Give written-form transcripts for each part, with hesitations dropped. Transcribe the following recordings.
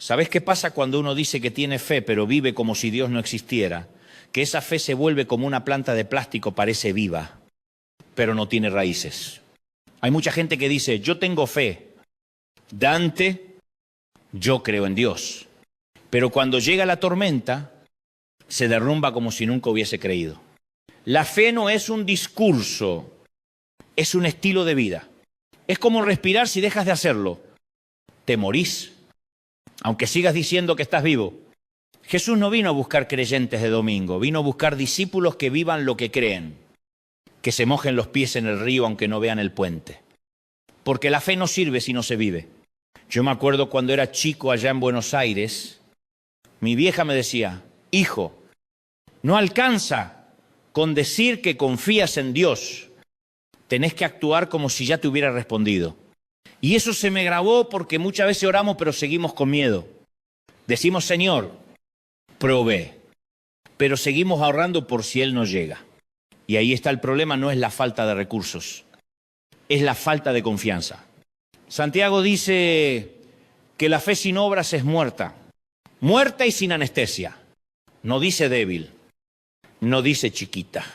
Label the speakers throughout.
Speaker 1: ¿Sabés qué pasa cuando uno dice que tiene fe, pero vive como si Dios no existiera? Que esa fe se vuelve como una planta de plástico, parece viva, pero no tiene raíces. Hay mucha gente que dice, yo tengo fe. Dante, yo creo en Dios. Pero cuando llega la tormenta, se derrumba como si nunca hubiese creído. La fe no es un discurso, es un estilo de vida. Es como respirar si dejas de hacerlo. Te morís, aunque sigas diciendo que estás vivo. Jesús no vino a buscar creyentes de domingo, vino a buscar discípulos que vivan lo que creen, que se mojen los pies en el río aunque no vean el puente. Porque la fe no sirve si no se vive. Yo me acuerdo cuando era chico allá en Buenos Aires, mi vieja me decía, hijo, no alcanza con decir que confías en Dios, tenés que actuar como si ya te hubiera respondido. Y eso se me grabó porque muchas veces oramos pero seguimos con miedo. Decimos, Señor, provee, pero seguimos ahorrando por si Él no llega. Y ahí está el problema, no es la falta de recursos, es la falta de confianza. Santiago dice que la fe sin obras es muerta, muerta y sin anestesia. No dice débil, no dice chiquita,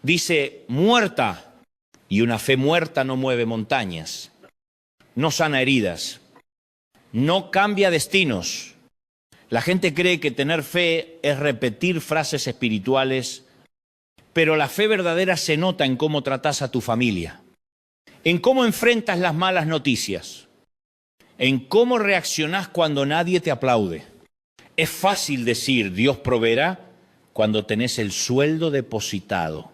Speaker 1: dice muerta. Y una fe muerta no mueve montañas, no sana heridas, no cambia destinos. La gente cree que tener fe es repetir frases espirituales, pero la fe verdadera se nota en cómo tratás a tu familia, en cómo enfrentas las malas noticias, en cómo reaccionás cuando nadie te aplaude. Es fácil decir Dios proveerá cuando tenés el sueldo depositado.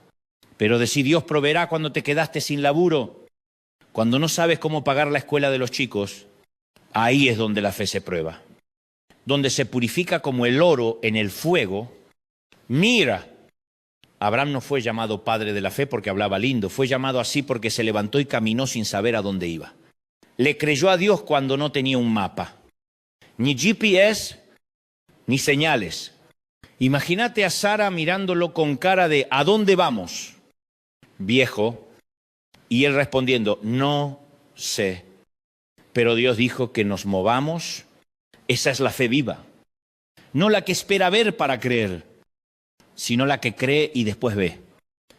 Speaker 1: Pero decir Dios proveerá cuando te quedaste sin laburo, cuando no sabes cómo pagar la escuela de los chicos, ahí es donde la fe se prueba. Donde se purifica como el oro en el fuego. Mira, Abraham no fue llamado padre de la fe porque hablaba lindo, fue llamado así porque se levantó y caminó sin saber a dónde iba. Le creyó a Dios cuando no tenía un mapa, ni GPS, ni señales. Imagínate a Sara mirándolo con cara de ¿a dónde vamos? Viejo, y él respondiendo, no sé, pero Dios dijo que nos movamos. Esa es la fe viva, no la que espera ver para creer, sino la que cree y después ve.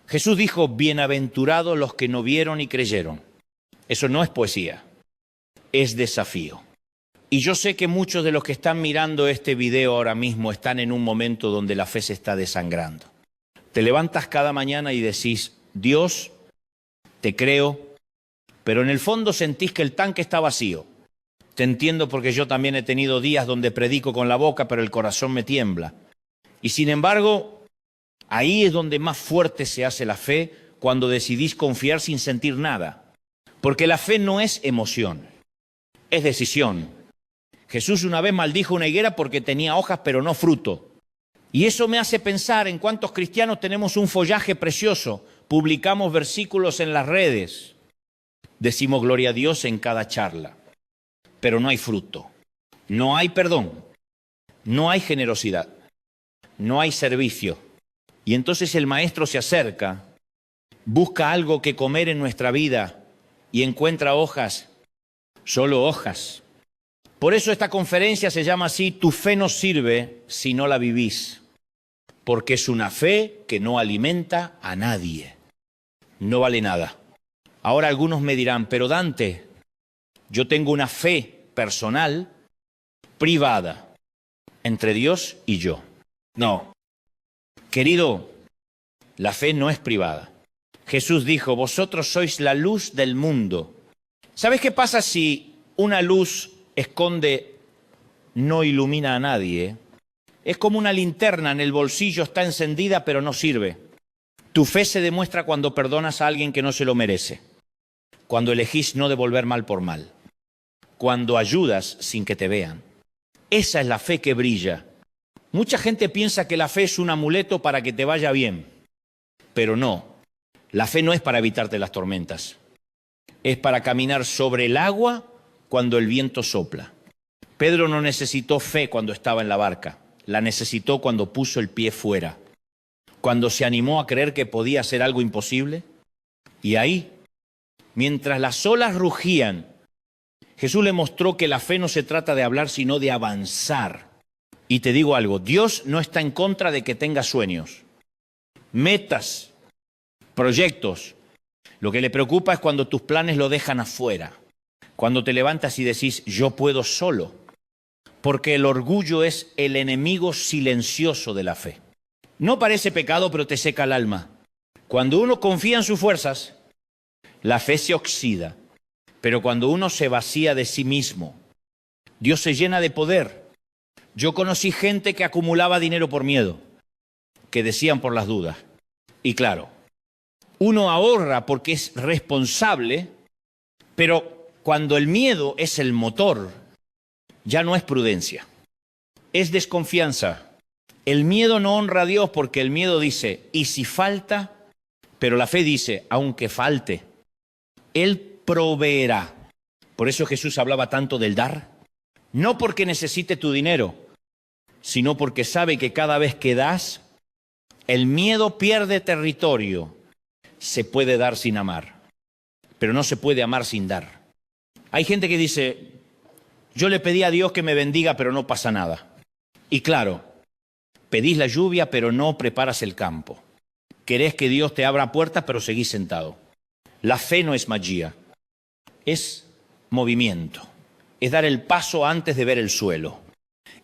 Speaker 1: Jesús dijo, bienaventurados los que no vieron y creyeron. Eso no es poesía, es desafío. Y yo sé que muchos de los que están mirando este video ahora mismo están en un momento donde la fe se está desangrando. Te levantas cada mañana y decís, Dios, te creo, pero en el fondo sentís que el tanque está vacío. Te entiendo porque yo también he tenido días donde predico con la boca, pero el corazón me tiembla. Y sin embargo, ahí es donde más fuerte se hace la fe, cuando decidís confiar sin sentir nada. Porque la fe no es emoción, es decisión. Jesús una vez maldijo una higuera porque tenía hojas pero no fruto. Y eso me hace pensar en cuántos cristianos tenemos un follaje precioso, publicamos versículos en las redes, decimos gloria a Dios en cada charla, pero no hay fruto, no hay perdón, no hay generosidad, no hay servicio. Y entonces el maestro se acerca, busca algo que comer en nuestra vida y encuentra hojas, solo hojas. Por eso esta conferencia se llama así, tu fe no sirve si no la vivís, porque es una fe que no alimenta a nadie, no vale nada. Ahora algunos me dirán, pero Dante, yo tengo una fe personal, privada, entre Dios y yo. No, querido, la fe no es privada. Jesús dijo, vosotros sois la luz del mundo. ¿Sabes qué pasa si una luz esconde, no ilumina a nadie? Es como una linterna en el bolsillo, está encendida pero no sirve. Tu fe se demuestra cuando perdonas a alguien que no se lo merece, cuando elegís no devolver mal por mal, cuando ayudas sin que te vean. Esa es la fe que brilla. Mucha gente piensa que la fe es un amuleto para que te vaya bien, pero no. La fe no es para evitarte las tormentas, es para caminar sobre el agua cuando el viento sopla. Pedro no necesitó fe cuando estaba en la barca, la necesitó cuando puso el pie fuera, cuando se animó a creer que podía hacer algo imposible. Y ahí, mientras las olas rugían Jesús le mostró que la fe no se trata de hablar, sino de avanzar. Y te digo algo, Dios no está en contra de que tengas sueños, metas, proyectos. Lo que le preocupa es cuando tus planes lo dejan afuera, cuando te levantas y decís, yo puedo solo, porque el orgullo es el enemigo silencioso de la fe. No parece pecado, pero te seca el alma. Cuando uno confía en sus fuerzas, la fe se oxida, pero cuando uno se vacía de sí mismo, Dios se llena de poder. Yo conocí gente que acumulaba dinero por miedo, que decían por las dudas. Y claro, uno ahorra porque es responsable, pero cuando el miedo es el motor, ya no es prudencia, es desconfianza. El miedo no honra a Dios porque el miedo dice, ¿y si falta? Pero la fe dice, aunque falte, Él proveerá. Por eso Jesús hablaba tanto del dar, no porque necesite tu dinero, sino porque sabe que cada vez que das, el miedo pierde territorio. Se puede dar sin amar, pero no se puede amar sin dar. Hay gente que dice, yo le pedí a Dios que me bendiga, pero no pasa nada. Y claro, pedís la lluvia, pero no preparas el campo. Querés que Dios te abra puertas, pero seguís sentado. La fe no es magia, es movimiento, es dar el paso antes de ver el suelo.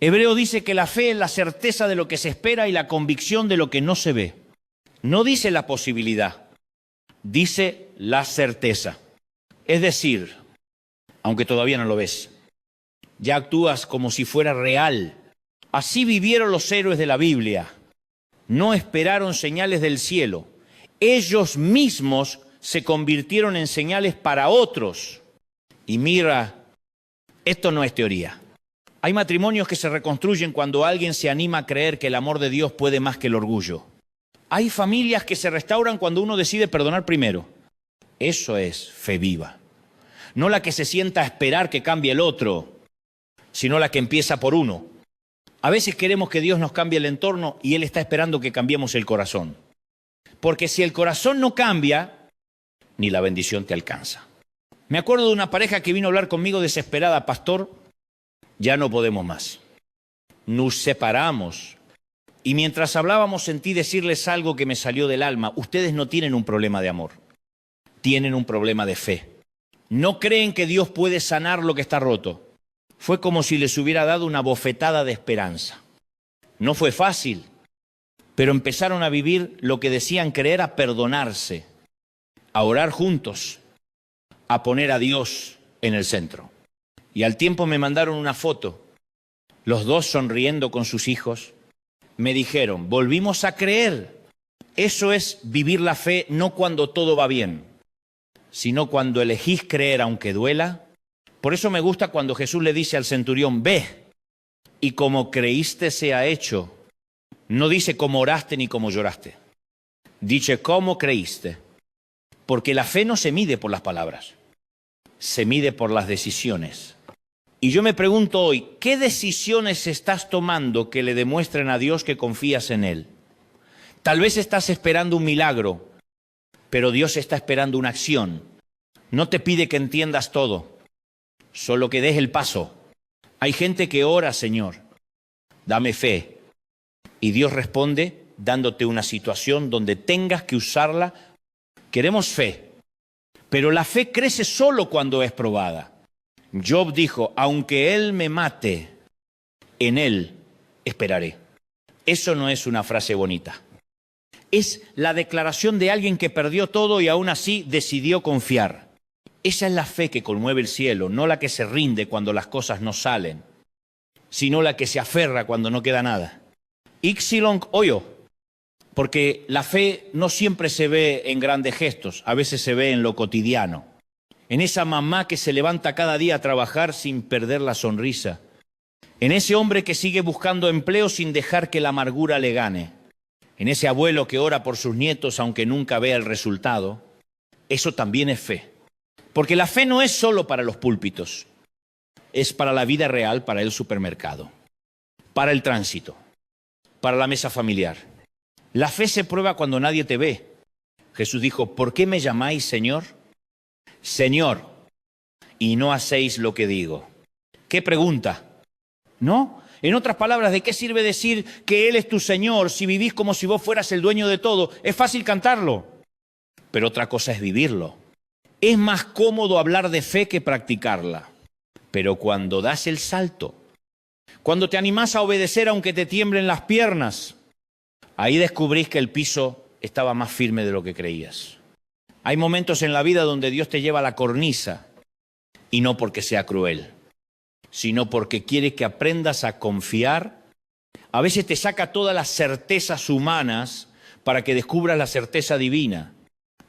Speaker 1: Hebreo dice que la fe es la certeza de lo que se espera y la convicción de lo que no se ve. No dice la posibilidad, dice la certeza. Es decir, aunque todavía no lo ves, ya actúas como si fuera real. Así vivieron los héroes de la Biblia. No esperaron señales del cielo. Ellos mismos se convirtieron en señales para otros. Y mira, esto no es teoría. Hay matrimonios que se reconstruyen cuando alguien se anima a creer que el amor de Dios puede más que el orgullo. Hay familias que se restauran cuando uno decide perdonar primero. Eso es fe viva. No la que se sienta a esperar que cambie el otro, sino la que empieza por uno. A veces queremos que Dios nos cambie el entorno y Él está esperando que cambiemos el corazón. Porque si el corazón no cambia, ni la bendición te alcanza. Me acuerdo de una pareja que vino a hablar conmigo desesperada, pastor, ya no podemos más. Nos separamos. Y mientras hablábamos sentí decirles algo que me salió del alma. Ustedes no tienen un problema de amor, tienen un problema de fe. No creen que Dios puede sanar lo que está roto. Fue como si les hubiera dado una bofetada de esperanza. No fue fácil, pero empezaron a vivir lo que decían creer, a perdonarse, a orar juntos, a poner a Dios en el centro. Y al tiempo me mandaron una foto, los dos sonriendo con sus hijos. Me dijeron, volvimos a creer. Eso es vivir la fe, no cuando todo va bien, sino cuando elegís creer aunque duela. Por eso me gusta cuando Jesús le dice al centurión, ve, y como creíste sea hecho. No dice cómo oraste ni cómo lloraste. Dice cómo creíste. Porque la fe no se mide por las palabras, se mide por las decisiones. Y yo me pregunto hoy, ¿qué decisiones estás tomando que le demuestren a Dios que confías en Él? Tal vez estás esperando un milagro, pero Dios está esperando una acción. No te pide que entiendas todo, solo que des el paso. Hay gente que ora, Señor, dame fe. Y Dios responde dándote una situación donde tengas que usarla. Queremos fe, pero la fe crece solo cuando es probada. Job dijo, aunque Él me mate, en Él esperaré. Eso no es una frase bonita. Es la declaración de alguien que perdió todo y aún así decidió confiar. Esa es la fe que conmueve el cielo, no la que se rinde cuando las cosas no salen, sino la que se aferra cuando no queda nada. Ixilong Oyo, porque la fe no siempre se ve en grandes gestos, a veces se ve en lo cotidiano. En esa mamá que se levanta cada día a trabajar sin perder la sonrisa. En ese hombre que sigue buscando empleo sin dejar que la amargura le gane. En ese abuelo que ora por sus nietos aunque nunca vea el resultado. Eso también es fe. Porque la fe no es solo para los púlpitos. Es para la vida real, para el supermercado, para el tránsito, para la mesa familiar. La fe se prueba cuando nadie te ve. Jesús dijo, ¿por qué me llamáis Señor? Señor, y no hacéis lo que digo. ¿Qué pregunta? ¿No? En otras palabras, ¿de qué sirve decir que Él es tu Señor si vivís como si vos fueras el dueño de todo? Es fácil cantarlo, pero otra cosa es vivirlo. Es más cómodo hablar de fe que practicarla. Pero cuando das el salto, cuando te animás a obedecer aunque te tiemblen las piernas, ahí descubrís que el piso estaba más firme de lo que creías. Hay momentos en la vida donde Dios te lleva a la cornisa, y no porque sea cruel, sino porque quiere que aprendas a confiar. A veces te saca todas las certezas humanas para que descubras la certeza divina.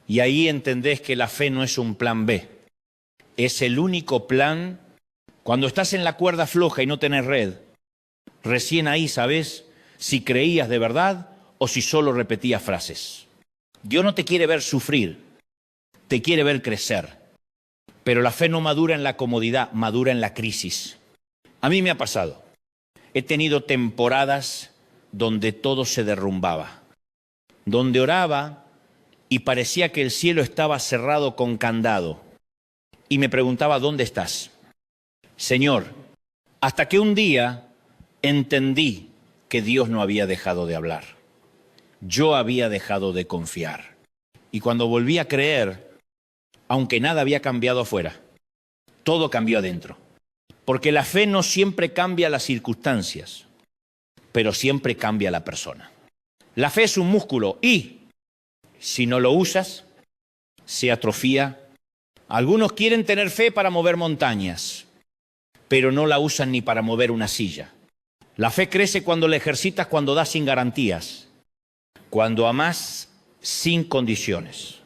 Speaker 1: Y ahí entendés que la fe no es un plan B. Es el único plan. Cuando estás en la cuerda floja y no tenés red, recién ahí sabés si creías de verdad o si solo repetías frases. Dios no te quiere ver sufrir, te quiere ver crecer. Pero la fe no madura en la comodidad, madura en la crisis. A mí me ha pasado. He tenido temporadas donde todo se derrumbaba, donde oraba y parecía que el cielo estaba cerrado con candado. Y me preguntaba, ¿dónde estás? Señor, hasta que un día entendí que Dios no había dejado de hablar. Yo había dejado de confiar. Y cuando volví a creer, aunque nada había cambiado afuera, todo cambió adentro. Porque la fe no siempre cambia las circunstancias, pero siempre cambia la persona. La fe es un músculo y, si no lo usas, se atrofía. Algunos quieren tener fe para mover montañas, pero no la usan ni para mover una silla. La fe crece cuando la ejercitas, cuando das sin garantías, cuando amás sin condiciones,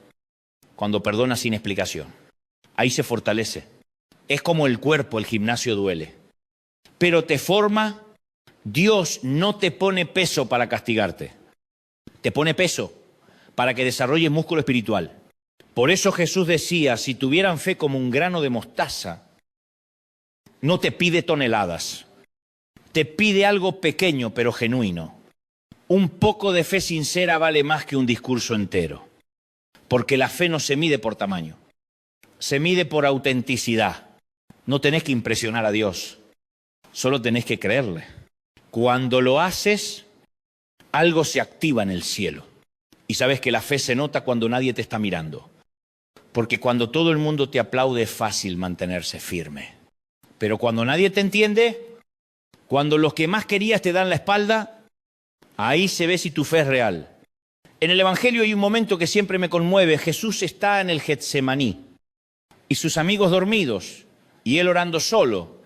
Speaker 1: cuando perdonas sin explicación. Ahí se fortalece. Es como el cuerpo, el gimnasio duele. Pero te forma. Dios no te pone peso para castigarte. Te pone peso para que desarrolles músculo espiritual. Por eso Jesús decía, si tuvieran fe como un grano de mostaza, no te pide toneladas. Te pide algo pequeño pero genuino. Un poco de fe sincera vale más que un discurso entero. Porque la fe no se mide por tamaño. Se mide por autenticidad. No tenés que impresionar a Dios. Solo tenés que creerle. Cuando lo haces, algo se activa en el cielo. Y sabes que la fe se nota cuando nadie te está mirando. Porque cuando todo el mundo te aplaude es fácil mantenerse firme. Pero cuando nadie te entiende, cuando los que más querías te dan la espalda, ahí se ve si tu fe es real. En el Evangelio hay un momento que siempre me conmueve. Jesús está en el Getsemaní y sus amigos dormidos y él orando solo.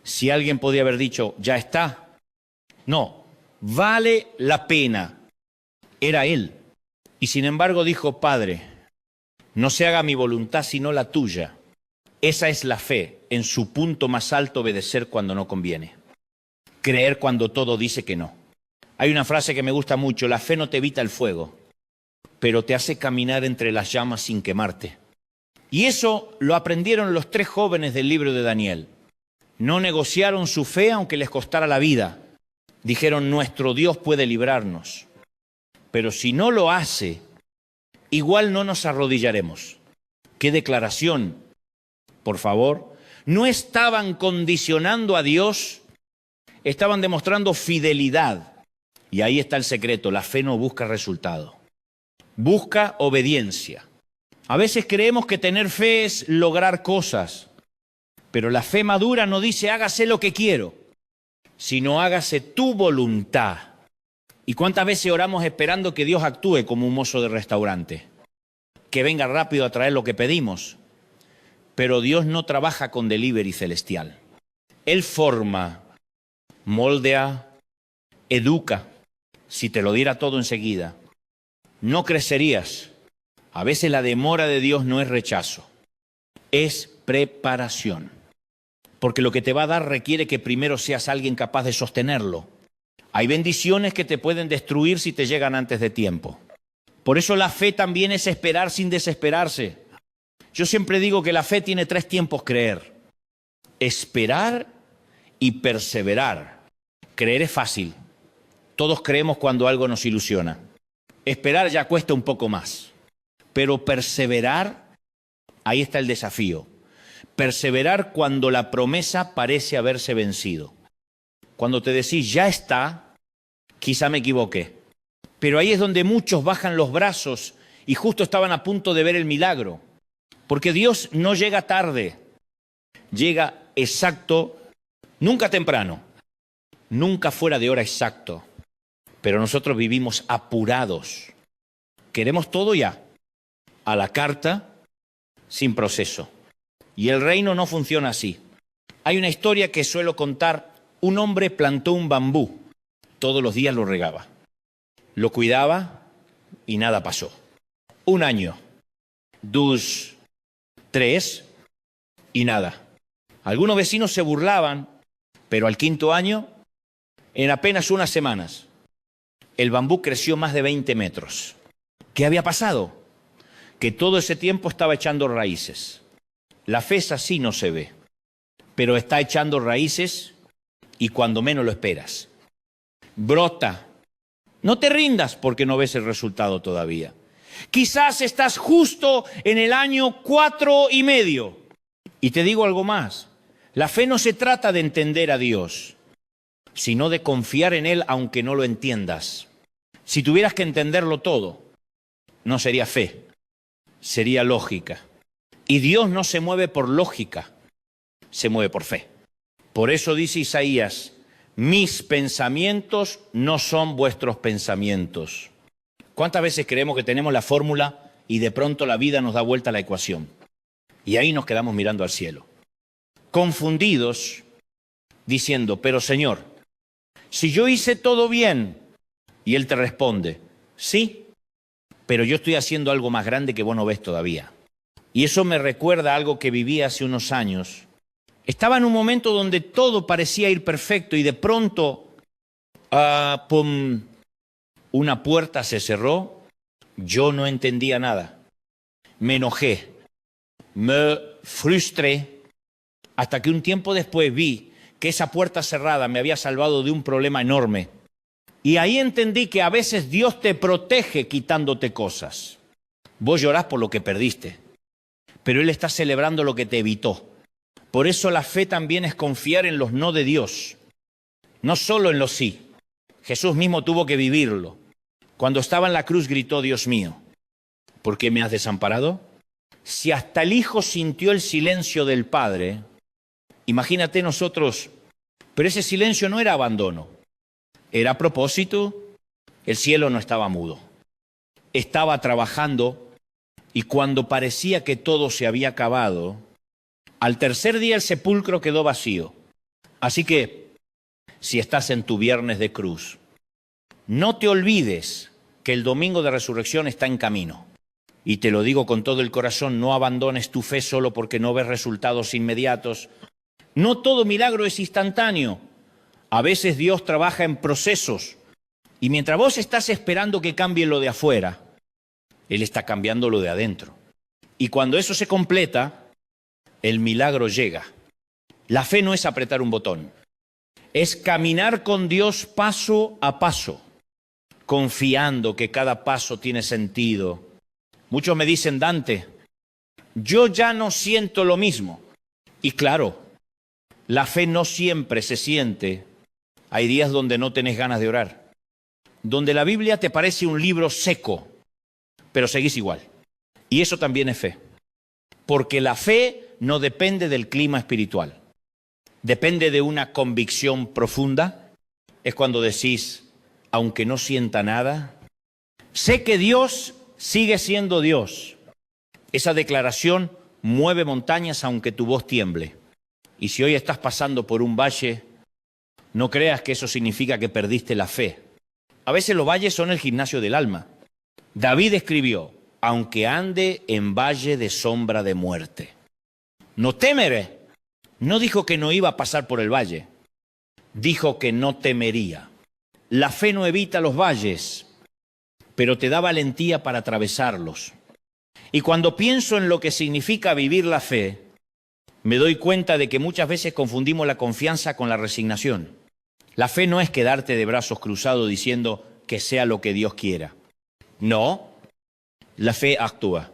Speaker 1: Si alguien podía haber dicho, ya está. No, vale la pena. Era él. Y sin embargo dijo, Padre, no se haga mi voluntad sino la tuya. Esa es la fe, en su punto más alto, obedecer cuando no conviene. Creer cuando todo dice que no. Hay una frase que me gusta mucho, la fe no te evita el fuego, pero te hace caminar entre las llamas sin quemarte. Y eso lo aprendieron los 3 jóvenes del libro de Daniel. No negociaron su fe aunque les costara la vida. Dijeron, nuestro Dios puede librarnos. Pero si no lo hace, igual no nos arrodillaremos. ¡Qué declaración! Por favor, no estaban condicionando a Dios, estaban demostrando fidelidad. Y ahí está el secreto, la fe no busca resultado, busca obediencia. A veces creemos que tener fe es lograr cosas, pero la fe madura no dice hágase lo que quiero, sino hágase tu voluntad. ¿Y cuántas veces oramos esperando que Dios actúe como un mozo de restaurante? Que venga rápido a traer lo que pedimos. Pero Dios no trabaja con delivery celestial. Él forma, moldea, educa. Si te lo diera todo enseguida, no crecerías. A veces la demora de Dios no es rechazo, es preparación. Porque lo que te va a dar requiere que primero seas alguien capaz de sostenerlo. Hay bendiciones que te pueden destruir si te llegan antes de tiempo. Por eso la fe también es esperar sin desesperarse. Yo siempre digo que la fe tiene 3 tiempos: creer, esperar y perseverar. Creer es fácil. Todos creemos cuando algo nos ilusiona. Esperar ya cuesta un poco más. Pero perseverar, ahí está el desafío. Perseverar cuando la promesa parece haberse vencido. Cuando te decís, ya está, quizá me equivoqué. Pero ahí es donde muchos bajan los brazos y justo estaban a punto de ver el milagro. Porque Dios no llega tarde, llega exacto, nunca temprano, nunca fuera de hora exacto. Pero nosotros vivimos apurados. Queremos todo ya, a la carta, sin proceso. Y el reino no funciona así. Hay una historia que suelo contar. Un hombre plantó un bambú. Todos los días lo regaba. Lo cuidaba y nada pasó. 1 año, 2, 3 y nada. Algunos vecinos se burlaban, pero al 5.º año, en apenas unas semanas, el bambú creció más de 20 metros. ¿Qué había pasado? Que todo ese tiempo estaba echando raíces. La fe es así, no se ve, pero está echando raíces y cuando menos lo esperas. Brota. No te rindas porque no ves el resultado todavía. Quizás estás justo en el año 4.5. Y te digo algo más. La fe no se trata de entender a Dios, sino de confiar en Él aunque no lo entiendas. Si tuvieras que entenderlo todo, no sería fe, sería lógica. Y Dios no se mueve por lógica, se mueve por fe. Por eso dice Isaías, mis pensamientos no son vuestros pensamientos. ¿Cuántas veces creemos que tenemos la fórmula y de pronto la vida nos da vuelta a la ecuación? Y ahí nos quedamos mirando al cielo, confundidos, diciendo, pero Señor, si yo hice todo bien, y Él te responde, sí, pero yo estoy haciendo algo más grande que vos no ves todavía. Y eso me recuerda algo que viví hace unos años. Estaba en un momento donde todo parecía ir perfecto y de pronto, ¡pum!, una puerta se cerró. Yo no entendía nada. Me enojé, me frustré, hasta que un tiempo después vi que esa puerta cerrada me había salvado de un problema enorme. Y ahí entendí que a veces Dios te protege quitándote cosas. Vos llorás por lo que perdiste, pero Él está celebrando lo que te evitó. Por eso la fe también es confiar en los no de Dios, no solo en los sí. Jesús mismo tuvo que vivirlo. Cuando estaba en la cruz gritó, Dios mío, ¿por qué me has desamparado? Si hasta el Hijo sintió el silencio del Padre, imagínate nosotros, pero ese silencio no era abandono, era a propósito. El cielo no estaba mudo, estaba trabajando. Y cuando parecía que todo se había acabado, al tercer día el sepulcro quedó vacío. Así que, si estás en tu viernes de cruz, no te olvides que el domingo de resurrección está en camino. Y te lo digo con todo el corazón, no abandones tu fe solo porque no ves resultados inmediatos. No todo milagro es instantáneo. A veces Dios trabaja en procesos. Y mientras vos estás esperando que cambie lo de afuera, Él está cambiando lo de adentro. Y cuando eso se completa, el milagro llega. La fe no es apretar un botón. Es caminar con Dios paso a paso, confiando que cada paso tiene sentido. Muchos me dicen, Dante, yo ya no siento lo mismo. Y claro, la fe no siempre se siente. Hay días donde no tenés ganas de orar, donde la Biblia te parece un libro seco, pero seguís igual. Y eso también es fe. Porque la fe no depende del clima espiritual. Depende de una convicción profunda. Es cuando decís, aunque no sienta nada, sé que Dios sigue siendo Dios. Esa declaración mueve montañas aunque tu voz tiemble. Y si hoy estás pasando por un valle, no creas que eso significa que perdiste la fe. A veces los valles son el gimnasio del alma. David escribió, aunque ande en valle de sombra de muerte, no temeré. No dijo que no iba a pasar por el valle, dijo que no temería. La fe no evita los valles, pero te da valentía para atravesarlos. Y cuando pienso en lo que significa vivir la fe, me doy cuenta de que muchas veces confundimos la confianza con la resignación. La fe no es quedarte de brazos cruzados diciendo que sea lo que Dios quiera. No, la fe actúa.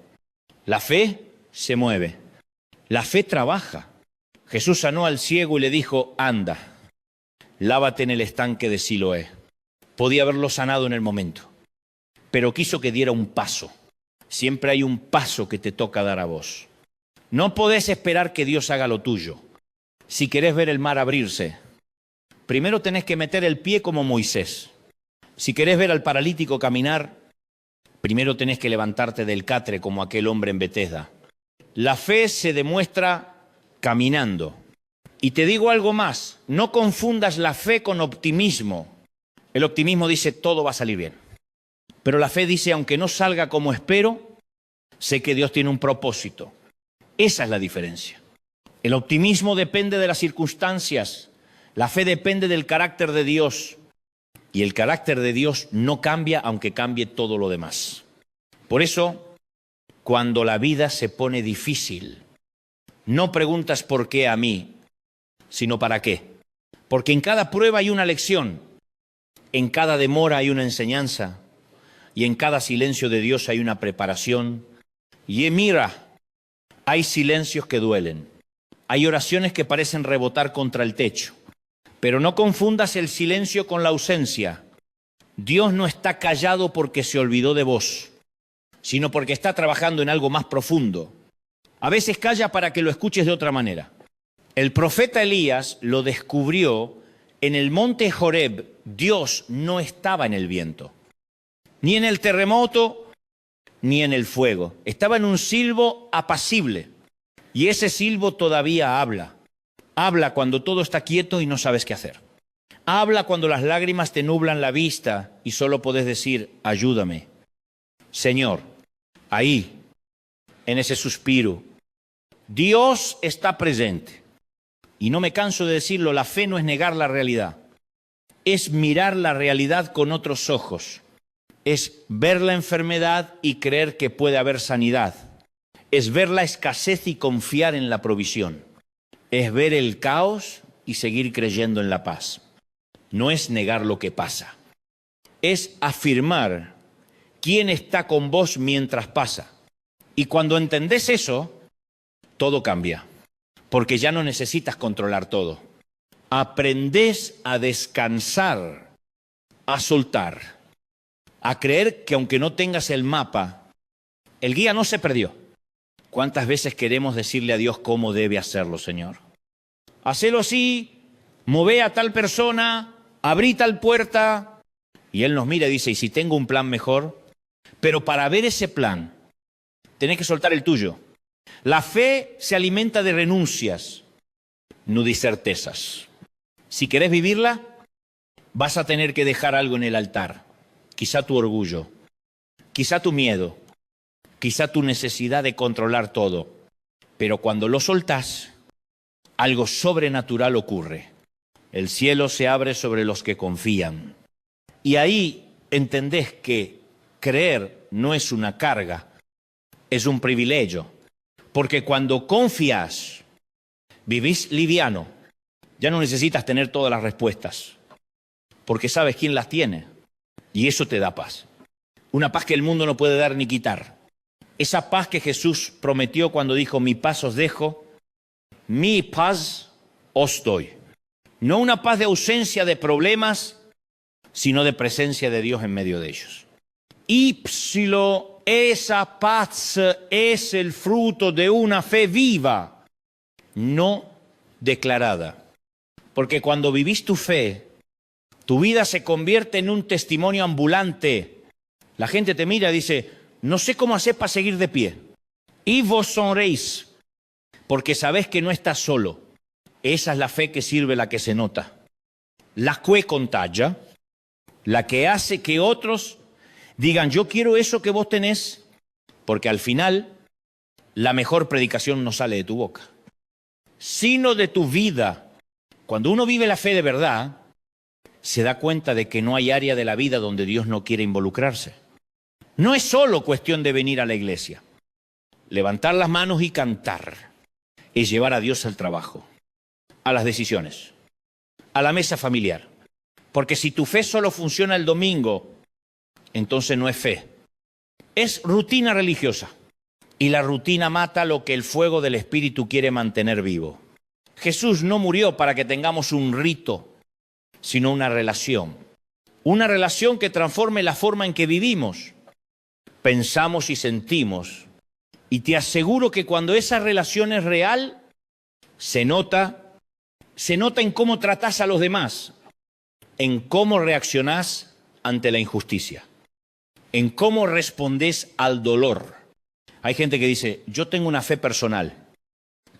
Speaker 1: La fe se mueve. La fe trabaja. Jesús sanó al ciego y le dijo, anda, lávate en el estanque de Siloé. Podía haberlo sanado en el momento, pero quiso que diera un paso. Siempre hay un paso que te toca dar a vos. No podés esperar que Dios haga lo tuyo. Si querés ver el mar abrirse, primero tenés que meter el pie como Moisés. Si querés ver al paralítico caminar, primero tenés que levantarte del catre como aquel hombre en Betesda. La fe se demuestra caminando. Y te digo algo más, no confundas la fe con optimismo. El optimismo dice todo va a salir bien. Pero la fe dice, aunque no salga como espero, sé que Dios tiene un propósito. Esa es la diferencia. El optimismo depende de las circunstancias. La fe depende del carácter de Dios. Y el carácter de Dios no cambia aunque cambie todo lo demás. Por eso, cuando la vida se pone difícil, no preguntas por qué a mí, sino para qué. Porque en cada prueba hay una lección, en cada demora hay una enseñanza, y en cada silencio de Dios hay una preparación. Y mira, hay silencios que duelen, hay oraciones que parecen rebotar contra el techo, pero no confundas el silencio con la ausencia. Dios no está callado porque se olvidó de vos, sino porque está trabajando en algo más profundo. A veces calla para que lo escuches de otra manera. El profeta Elías lo descubrió en el monte Joreb. Dios no estaba en el viento, ni en el terremoto, ni en el fuego. Estaba en un silbo apacible. Y ese silbo todavía habla. Habla cuando todo está quieto y no sabes qué hacer. Habla cuando las lágrimas te nublan la vista y solo podés decir, ayúdame. Señor, ahí, en ese suspiro, Dios está presente. Y no me canso de decirlo, la fe no es negar la realidad. Es mirar la realidad con otros ojos. Es ver la enfermedad y creer que puede haber sanidad. Es ver la escasez y confiar en la provisión. Es ver el caos y seguir creyendo en la paz. No es negar lo que pasa. Es afirmar quién está con vos mientras pasa. Y cuando entendés eso, todo cambia. Porque ya no necesitas controlar todo. Aprendés a descansar, a soltar, a creer que aunque no tengas el mapa, el guía no se perdió. ¿Cuántas veces queremos decirle a Dios cómo debe hacerlo, Señor? Hacelo así, mové a tal persona, abrí tal puerta. Y Él nos mira y dice, ¿y si tengo un plan mejor? Pero para ver ese plan, tenés que soltar el tuyo. La fe se alimenta de renuncias, no de certezas. Si querés vivirla, vas a tener que dejar algo en el altar. Quizá tu orgullo, quizá tu miedo, quizá tu necesidad de controlar todo. Pero cuando lo soltás, algo sobrenatural ocurre. El cielo se abre sobre los que confían. Y ahí entendés que creer no es una carga, es un privilegio. Porque cuando confías, vivís liviano. Ya no necesitas tener todas las respuestas, porque sabes quién las tiene. Y eso te da paz. Una paz que el mundo no puede dar ni quitar. Esa paz que Jesús prometió cuando dijo, mi paz os dejo, mi paz os doy. No una paz de ausencia de problemas, sino de presencia de Dios en medio de ellos. Esa paz es el fruto de una fe viva, no declarada. Porque cuando vivís tu fe, tu vida se convierte en un testimonio ambulante. La gente te mira y dice, no sé cómo hacer para seguir de pie. Y vos sonreís, porque sabés que no estás solo. Esa es la fe que sirve, la que se nota. La que contagia, la que hace que otros digan, yo quiero eso que vos tenés, porque al final la mejor predicación no sale de tu boca, sino de tu vida. Cuando uno vive la fe de verdad, se da cuenta de que no hay área de la vida donde Dios no quiere involucrarse. No es solo cuestión de venir a la iglesia. Levantar las manos y cantar es llevar a Dios al trabajo, a las decisiones, a la mesa familiar. Porque si tu fe solo funciona el domingo, entonces no es fe. Es rutina religiosa. Y la rutina mata lo que el fuego del Espíritu quiere mantener vivo. Jesús no murió para que tengamos un rito, sino una relación. Una relación que transforme la forma en que vivimos, pensamos y sentimos. Y te aseguro que cuando esa relación es real, se nota en cómo tratás a los demás, en cómo reaccionás ante la injusticia, en cómo respondés al dolor. Hay gente que dice, yo tengo una fe personal,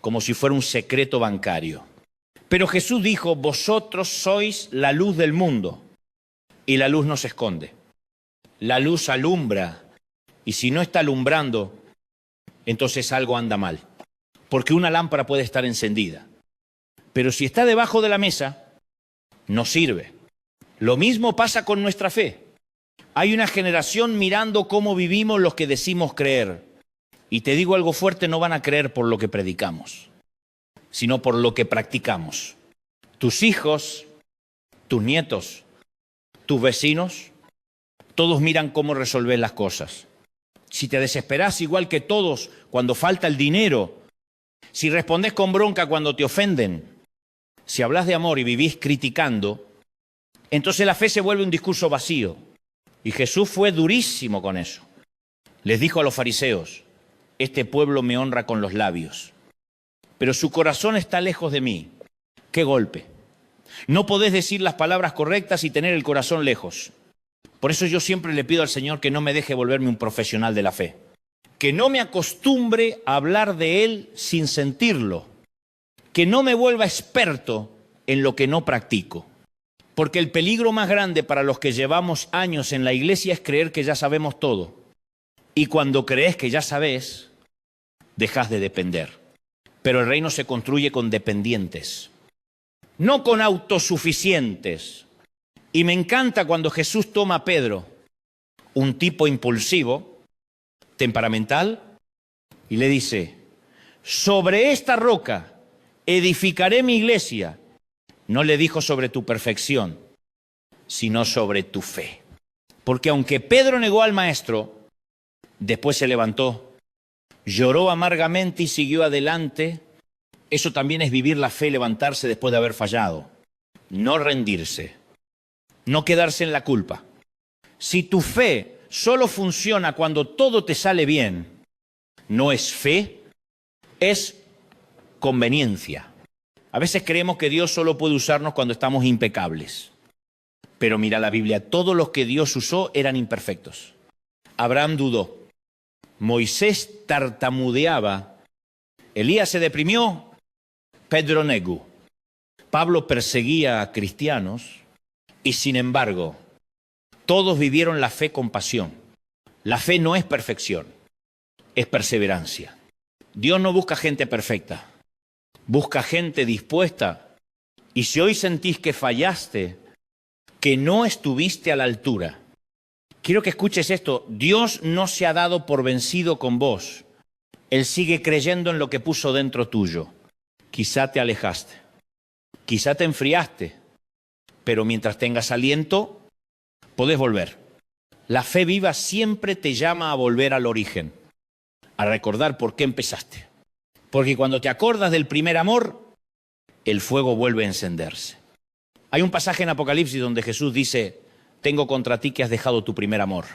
Speaker 1: como si fuera un secreto bancario. Pero Jesús dijo, vosotros sois la luz del mundo, y la luz no se esconde. La luz alumbra, y si no está alumbrando, entonces algo anda mal. Porque una lámpara puede estar encendida, pero si está debajo de la mesa, no sirve. Lo mismo pasa con nuestra fe. Hay una generación mirando cómo vivimos los que decimos creer. Y te digo algo fuerte, no van a creer por lo que predicamos, sino por lo que practicamos. Tus hijos, tus nietos, tus vecinos, todos miran cómo resolver las cosas. Si te desesperás igual que todos cuando falta el dinero, si respondés con bronca cuando te ofenden, si hablas de amor y vivís criticando, entonces la fe se vuelve un discurso vacío. Y Jesús fue durísimo con eso. Les dijo a los fariseos, este pueblo me honra con los labios, pero su corazón está lejos de mí. ¡Qué golpe! No podés decir las palabras correctas y tener el corazón lejos. Por eso yo siempre le pido al Señor que no me deje volverme un profesional de la fe. Que no me acostumbre a hablar de Él sin sentirlo. Que no me vuelva experto en lo que no practico. Porque el peligro más grande para los que llevamos años en la iglesia es creer que ya sabemos todo. Y cuando crees que ya sabes, dejas de depender. Pero el reino se construye con dependientes, no con autosuficientes. Y me encanta cuando Jesús toma a Pedro, un tipo impulsivo, temperamental, y le dice, sobre esta roca edificaré mi iglesia. No le dijo sobre tu perfección, sino sobre tu fe. Porque aunque Pedro negó al maestro, después se levantó, lloró amargamente y siguió adelante. Eso también es vivir la fe, levantarse después de haber fallado. No rendirse, no quedarse en la culpa. Si tu fe solo funciona cuando todo te sale bien, no es fe, es conveniencia. A veces creemos que Dios solo puede usarnos cuando estamos impecables. Pero mira la Biblia, todos los que Dios usó eran imperfectos. Abraham dudó. Moisés tartamudeaba. Elías se deprimió. Pedro negó. Pablo perseguía a cristianos y sin embargo, todos vivieron la fe con pasión. La fe no es perfección, es perseverancia. Dios no busca gente perfecta, busca gente dispuesta. Y si hoy sentís que fallaste, que no estuviste a la altura, quiero que escuches esto. Dios no se ha dado por vencido con vos. Él sigue creyendo en lo que puso dentro tuyo. Quizá te alejaste, quizá te enfriaste, pero mientras tengas aliento, podés volver. La fe viva siempre te llama a volver al origen, a recordar por qué empezaste. Porque cuando te acordas del primer amor, el fuego vuelve a encenderse. Hay un pasaje en Apocalipsis donde Jesús dice, tengo contra ti que has dejado tu primer amor.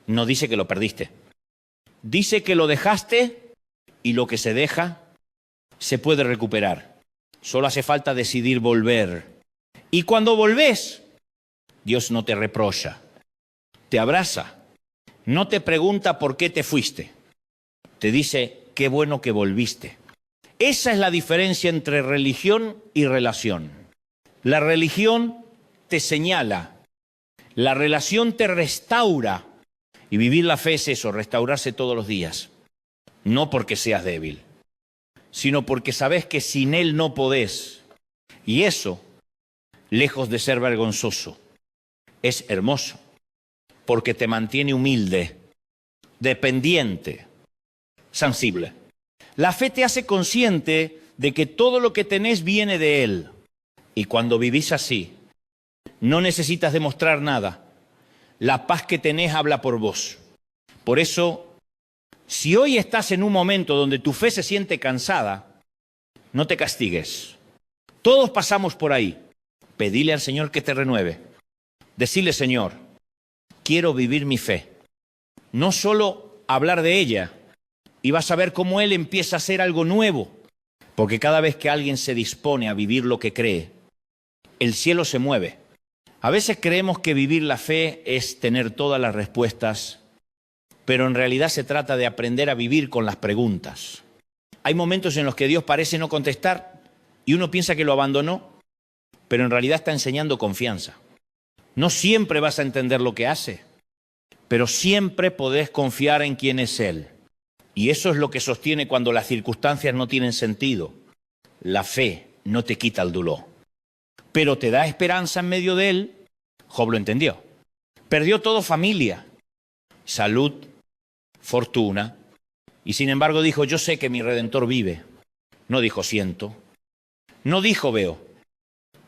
Speaker 1: No dice que lo perdiste. Dice que lo dejaste y lo que se deja se puede recuperar. Solo hace falta decidir volver. Y cuando volvés, Dios no te reprocha, te abraza, no te pregunta por qué te fuiste. Te dice, qué bueno que volviste. Esa es la diferencia entre religión y relación. La religión te señala, la relación te restaura. Y vivir la fe es eso, restaurarse todos los días. No porque seas débil, sino porque sabes que sin Él no podés. Y eso, lejos de ser vergonzoso, es hermoso, porque te mantiene humilde, dependiente, sensible. La fe te hace consciente de que todo lo que tenés viene de Él. Y cuando vivís así, no necesitas demostrar nada. La paz que tenés habla por vos. Por eso, Si hoy estás en un momento donde tu fe se siente cansada, no te castigues. Todos pasamos por ahí. Pedile al Señor que te renueve. Decile, Señor, quiero vivir mi fe. No solo hablar de ella, y vas a ver cómo Él empieza a hacer algo nuevo. Porque cada vez que alguien se dispone a vivir lo que cree, el cielo se mueve. A veces creemos que vivir la fe es tener todas las respuestas, pero en realidad se trata de aprender a vivir con las preguntas. Hay momentos en los que Dios parece no contestar y uno piensa que lo abandonó, pero en realidad está enseñando confianza. No siempre vas a entender lo que hace, pero siempre podés confiar en quién es Él. Y eso es lo que sostiene cuando las circunstancias no tienen sentido. La fe no te quita el dolor, pero te da esperanza en medio de él. Job lo entendió. Perdió todo: familia, salud, fortuna, y sin embargo dijo, yo sé que mi Redentor vive. No dijo siento, no dijo veo,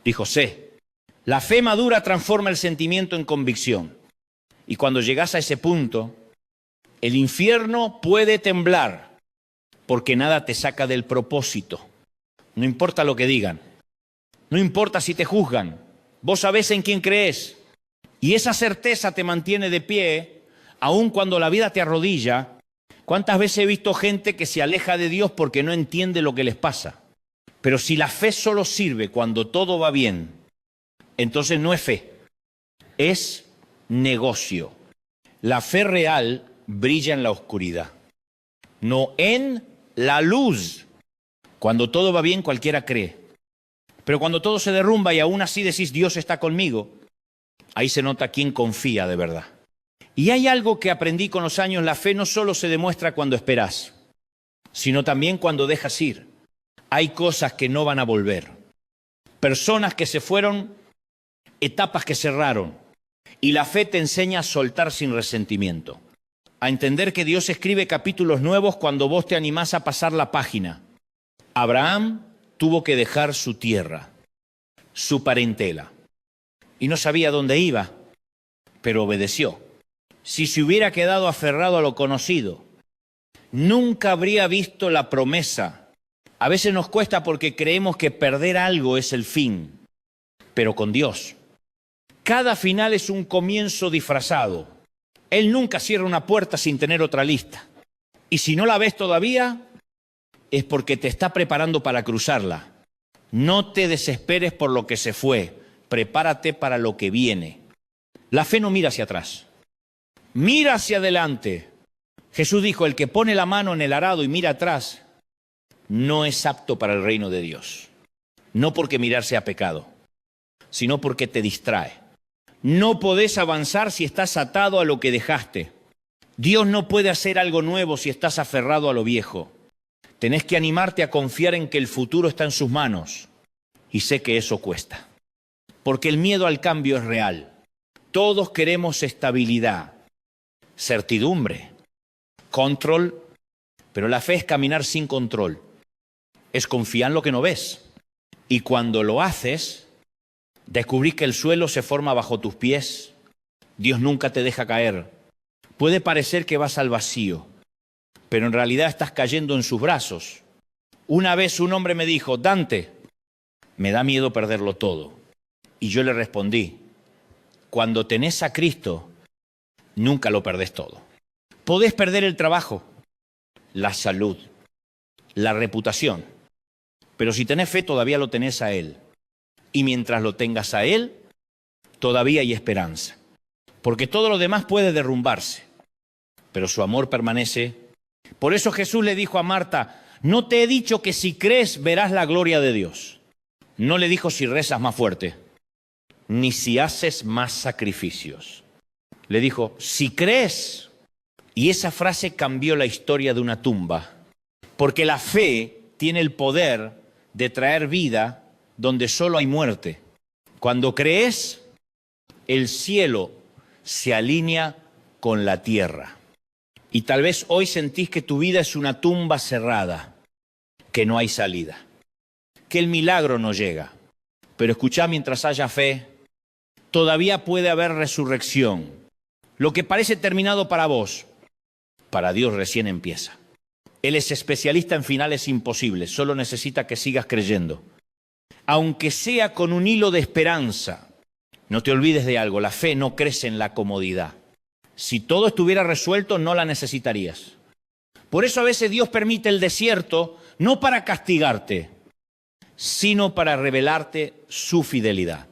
Speaker 1: dijo sé. La fe madura transforma el sentimiento en convicción. Y cuando llegas a ese punto, el infierno puede temblar, porque nada te saca del propósito. No importa lo que digan, no importa si te juzgan, vos sabés en quién crees. Y esa certeza te mantiene de pie, aun cuando la vida te arrodilla. ¿Cuántas veces he visto gente que se aleja de Dios porque no entiende lo que les pasa? Pero si la fe solo sirve cuando todo va bien, entonces no es fe, es negocio. La fe real brilla en la oscuridad, no en la luz. Cuando todo va bien, cualquiera cree. Pero cuando todo se derrumba y aún así decís, Dios está conmigo, ahí se nota quién confía de verdad. Y hay algo que aprendí con los años: la fe no solo se demuestra cuando esperás, sino también cuando dejas ir. Hay cosas que no van a volver, personas que se fueron, etapas que cerraron, y la fe te enseña a soltar sin resentimiento, a entender que Dios escribe capítulos nuevos cuando vos te animás a pasar la página. Abraham tuvo que dejar su tierra, su parentela, y no sabía dónde iba, pero obedeció. Si se hubiera quedado aferrado a lo conocido, nunca habría visto la promesa. A veces nos cuesta porque creemos que perder algo es el fin, pero con Dios, cada final es un comienzo disfrazado. Él nunca cierra una puerta sin tener otra lista. Y si no la ves todavía, es porque te está preparando para cruzarla. No te desesperes por lo que se fue, prepárate para lo que viene. La fe no mira hacia atrás, mira hacia adelante. Jesús dijo, el que pone la mano en el arado y mira atrás, no es apto para el reino de Dios. No porque mirar sea pecado, sino porque te distrae. No podés avanzar si estás atado a lo que dejaste. Dios no puede hacer algo nuevo si estás aferrado a lo viejo. Tenés que animarte a confiar en que el futuro está en sus manos. Y sé que eso cuesta, porque el miedo al cambio es real. Todos queremos estabilidad, certidumbre, control, pero la fe es caminar sin control. Es confiar en lo que no ves. Y cuando lo haces, descubrís que el suelo se forma bajo tus pies. Dios nunca te deja caer. Puede parecer que vas al vacío, pero en realidad estás cayendo en sus brazos. Una vez un hombre me dijo, Dante, me da miedo perderlo todo. Y yo le respondí, cuando tenés a Cristo, nunca lo perdés todo. Podés perder el trabajo, la salud, la reputación, pero si tenés fe todavía lo tenés a Él. Y mientras lo tengas a Él, todavía hay esperanza. Porque todo lo demás puede derrumbarse, pero su amor permanece. Por eso Jesús le dijo a Marta, no te he dicho que si crees verás la gloria de Dios. No le dijo si rezas más fuerte, ni si haces más sacrificios. Le dijo, si crees. Y esa frase cambió la historia de una tumba, porque la fe tiene el poder de traer vida donde solo hay muerte. Cuando crees, el cielo se alinea con la tierra. Y tal vez hoy sentís que tu vida es una tumba cerrada, que no hay salida, que el milagro no llega. Pero escuchá, mientras haya fe, todavía puede haber resurrección. Lo que parece terminado para vos Para Dios recién empieza. Él es especialista en finales imposibles, solo necesita que sigas creyendo. Aunque sea con un hilo de esperanza, no te olvides de algo, la fe no crece en la comodidad. Si todo estuviera resuelto, no la necesitarías. Por eso a veces Dios permite el desierto, no para castigarte, sino para revelarte su fidelidad.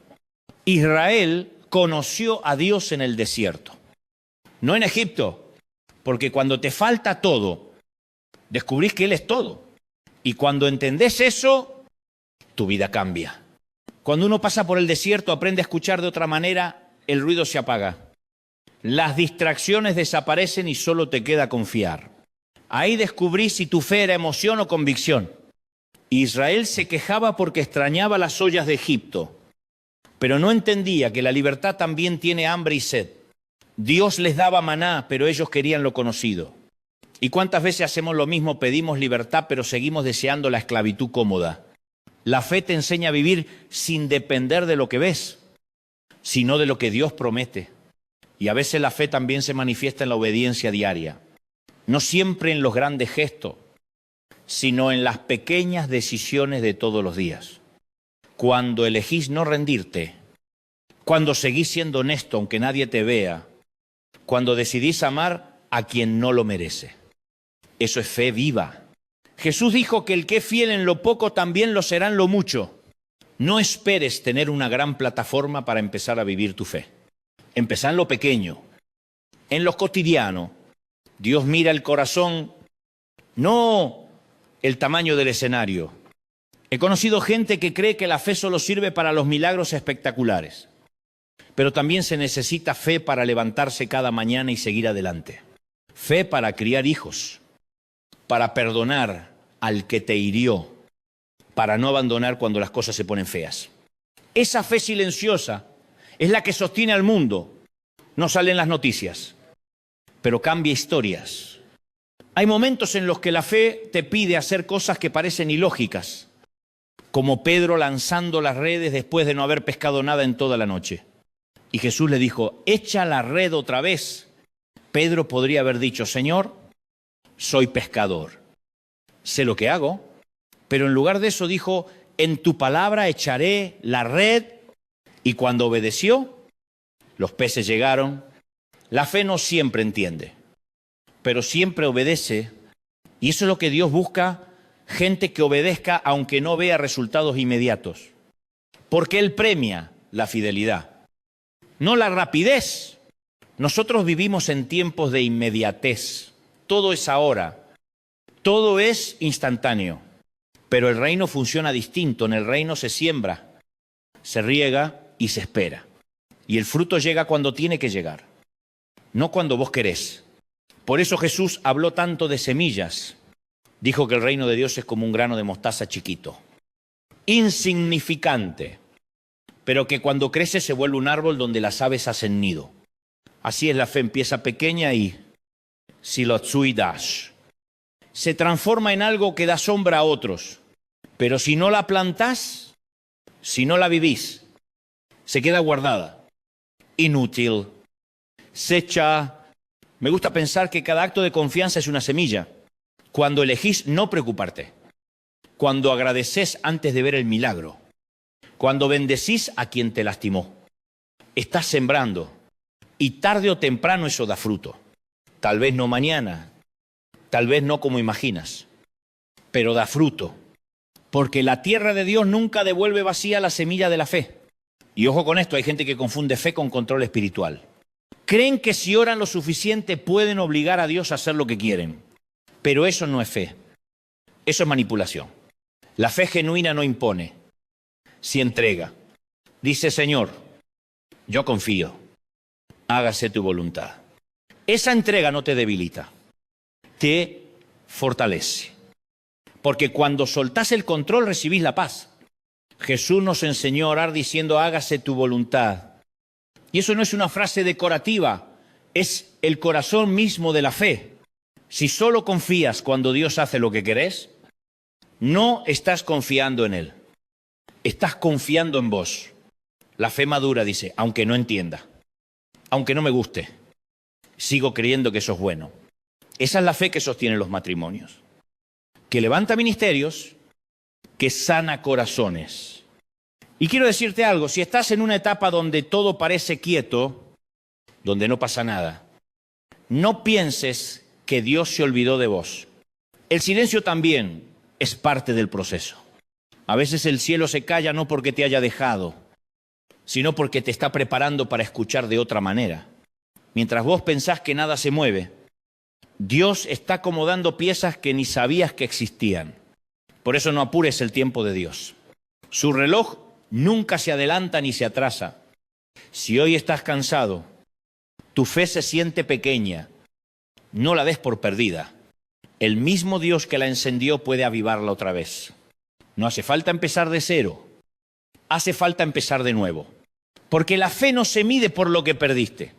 Speaker 1: Israel conoció a Dios en el desierto, no en Egipto, porque cuando te falta todo, descubrís que Él es todo. Y cuando entendés eso, tu vida cambia. Cuando uno pasa por el desierto, aprende a escuchar de otra manera, el ruido se apaga. Las distracciones desaparecen y solo te queda confiar. Ahí descubrís si tu fe era emoción o convicción. Israel se quejaba porque extrañaba las ollas de Egipto, pero no entendía que la libertad también tiene hambre y sed. Dios les daba maná, pero ellos querían lo conocido. ¿Y cuántas veces hacemos lo mismo? Pedimos libertad, pero seguimos deseando la esclavitud cómoda. La fe te enseña a vivir sin depender de lo que ves, sino de lo que Dios promete. Y a veces la fe también se manifiesta en la obediencia diaria. No siempre en los grandes gestos, sino en las pequeñas decisiones de todos los días. Cuando elegís no rendirte, cuando seguís siendo honesto aunque nadie te vea, cuando decidís amar a quien no lo merece. Eso es fe viva. Jesús dijo que el que es fiel en lo poco también lo será en lo mucho. No esperes tener una gran plataforma para empezar a vivir tu fe. Empezá en lo pequeño, en lo cotidiano. Dios mira el corazón, no el tamaño del escenario. He conocido gente que cree que la fe solo sirve para los milagros espectaculares, pero también se necesita fe para levantarse cada mañana y seguir adelante. Fe para criar hijos, para perdonar al que te hirió, para no abandonar cuando las cosas se ponen feas. Esa fe silenciosa es la que sostiene al mundo. No salen las noticias, pero cambia historias. Hay momentos en los que la fe te pide hacer cosas que parecen ilógicas, como Pedro lanzando las redes después de no haber pescado nada en toda la noche. Y Jesús le dijo, echa la red otra vez. Pedro podría haber dicho, Señor, soy pescador, sé lo que hago, pero en lugar de eso dijo, en tu palabra echaré la red. Y cuando obedeció, los peces llegaron. La fe no siempre entiende, pero siempre obedece, y eso es lo que Dios busca, gente que obedezca aunque no vea resultados inmediatos, porque Él premia la fidelidad, no la rapidez. Nosotros vivimos en tiempos de inmediatez, todo es ahora, todo es instantáneo, pero el reino funciona distinto. En el reino se siembra, se riega y se espera, y el fruto llega cuando tiene que llegar, no cuando vos querés. Por eso Jesús habló tanto de semillas. Dijo que el reino de Dios es como un grano de mostaza chiquito, insignificante, pero que cuando crece se vuelve un árbol donde las aves hacen nido. Así es la fe, empieza pequeña y silotsui dash. Se transforma en algo que da sombra a otros, pero si no la plantás, si no la vivís, se queda guardada, inútil, se echa. Me gusta pensar que cada acto de confianza es una semilla. Cuando elegís no preocuparte, cuando agradecés antes de ver el milagro, cuando bendecís a quien te lastimó, estás sembrando y tarde o temprano eso da fruto. Tal vez no mañana, tal vez no como imaginas, pero da fruto, porque la tierra de Dios nunca devuelve vacía la semilla de la fe. Y ojo con esto, hay gente que confunde fe con control espiritual. Creen que si oran lo suficiente pueden obligar a Dios a hacer lo que quieren. Pero eso no es fe. Eso es manipulación. La fe genuina no impone, sí entrega. Dice, Señor, yo confío, hágase tu voluntad. Esa entrega no te debilita, te fortalece. Porque cuando soltás el control recibís la paz. Jesús nos enseñó a orar diciendo, hágase tu voluntad. Y eso no es una frase decorativa, es el corazón mismo de la fe. Si solo confías cuando Dios hace lo que querés, no estás confiando en Él, estás confiando en vos. La fe madura dice, aunque no entienda, aunque no me guste, sigo creyendo que eso es bueno. Esa es la fe que sostiene los matrimonios, que levanta ministerios, que sana corazones. Y quiero decirte algo, si estás en una etapa donde todo parece quieto, donde no pasa nada, no pienses que Dios se olvidó de vos. El silencio también es parte del proceso. A veces el cielo se calla no porque te haya dejado, sino porque te está preparando para escuchar de otra manera. Mientras vos pensás que nada se mueve, Dios está acomodando piezas que ni sabías que existían. Por eso no apures el tiempo de Dios. Su reloj nunca se adelanta ni se atrasa. Si hoy estás cansado, tu fe se siente pequeña, no la des por perdida. El mismo Dios que la encendió puede avivarla otra vez. No hace falta empezar de cero, hace falta empezar de nuevo. Porque la fe no se mide por lo que perdiste,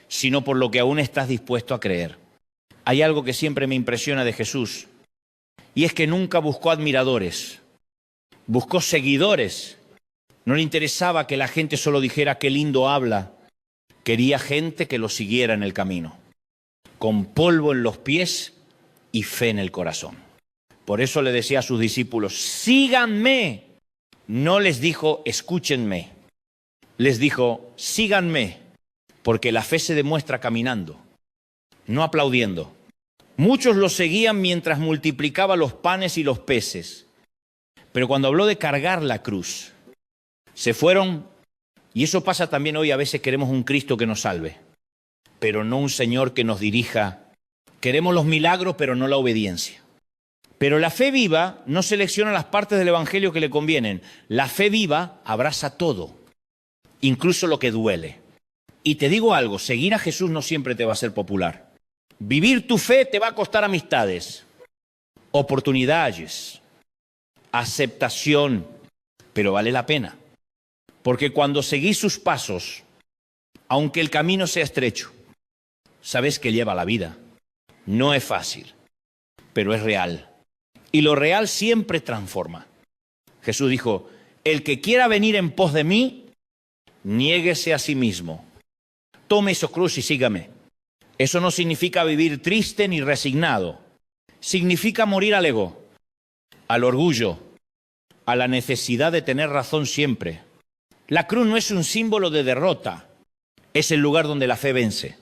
Speaker 1: sino por lo que aún estás dispuesto a creer. Hay algo que siempre me impresiona de Jesús, y es que nunca buscó admiradores, buscó seguidores. No le interesaba que la gente solo dijera qué lindo habla, quería gente que lo siguiera en el camino, con polvo en los pies y fe en el corazón. Por eso le decía a sus discípulos, síganme. No les dijo, escúchenme. Les dijo, síganme, porque la fe se demuestra caminando, no aplaudiendo. Muchos lo seguían mientras multiplicaba los panes y los peces. Pero cuando habló de cargar la cruz, se fueron, y eso pasa también hoy, a veces queremos un Cristo que nos salve, pero no un Señor que nos dirija. Queremos los milagros, pero no la obediencia. Pero la fe viva no selecciona las partes del Evangelio que le convienen. La fe viva abraza todo, incluso lo que duele. Y te digo algo, seguir a Jesús no siempre te va a ser popular. Vivir tu fe te va a costar amistades, oportunidades, aceptación, pero vale la pena. Porque cuando seguís sus pasos, aunque el camino sea estrecho, sabes que lleva la vida. No es fácil, pero es real. Y lo real siempre transforma. Jesús dijo, el que quiera venir en pos de mí, niéguese a sí mismo. Tome su cruz y sígame. Eso no significa vivir triste ni resignado. Significa morir al ego, al orgullo, a la necesidad de tener razón siempre. La cruz no es un símbolo de derrota, es el lugar donde la fe vence.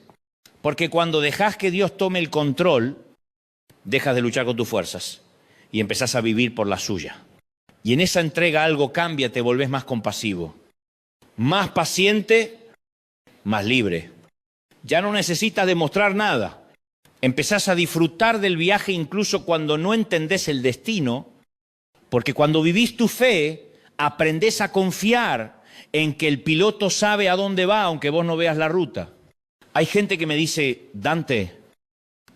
Speaker 1: Porque cuando dejas que Dios tome el control, dejas de luchar con tus fuerzas y empezás a vivir por la suya. Y en esa entrega algo cambia, te volvés más compasivo, más paciente, más libre. Ya no necesitas demostrar nada. Empezás a disfrutar del viaje incluso cuando no entendés el destino, porque cuando vivís tu fe, aprendés a confiar en que el piloto sabe a dónde va, aunque vos no veas la ruta. Hay gente que me dice, Dante,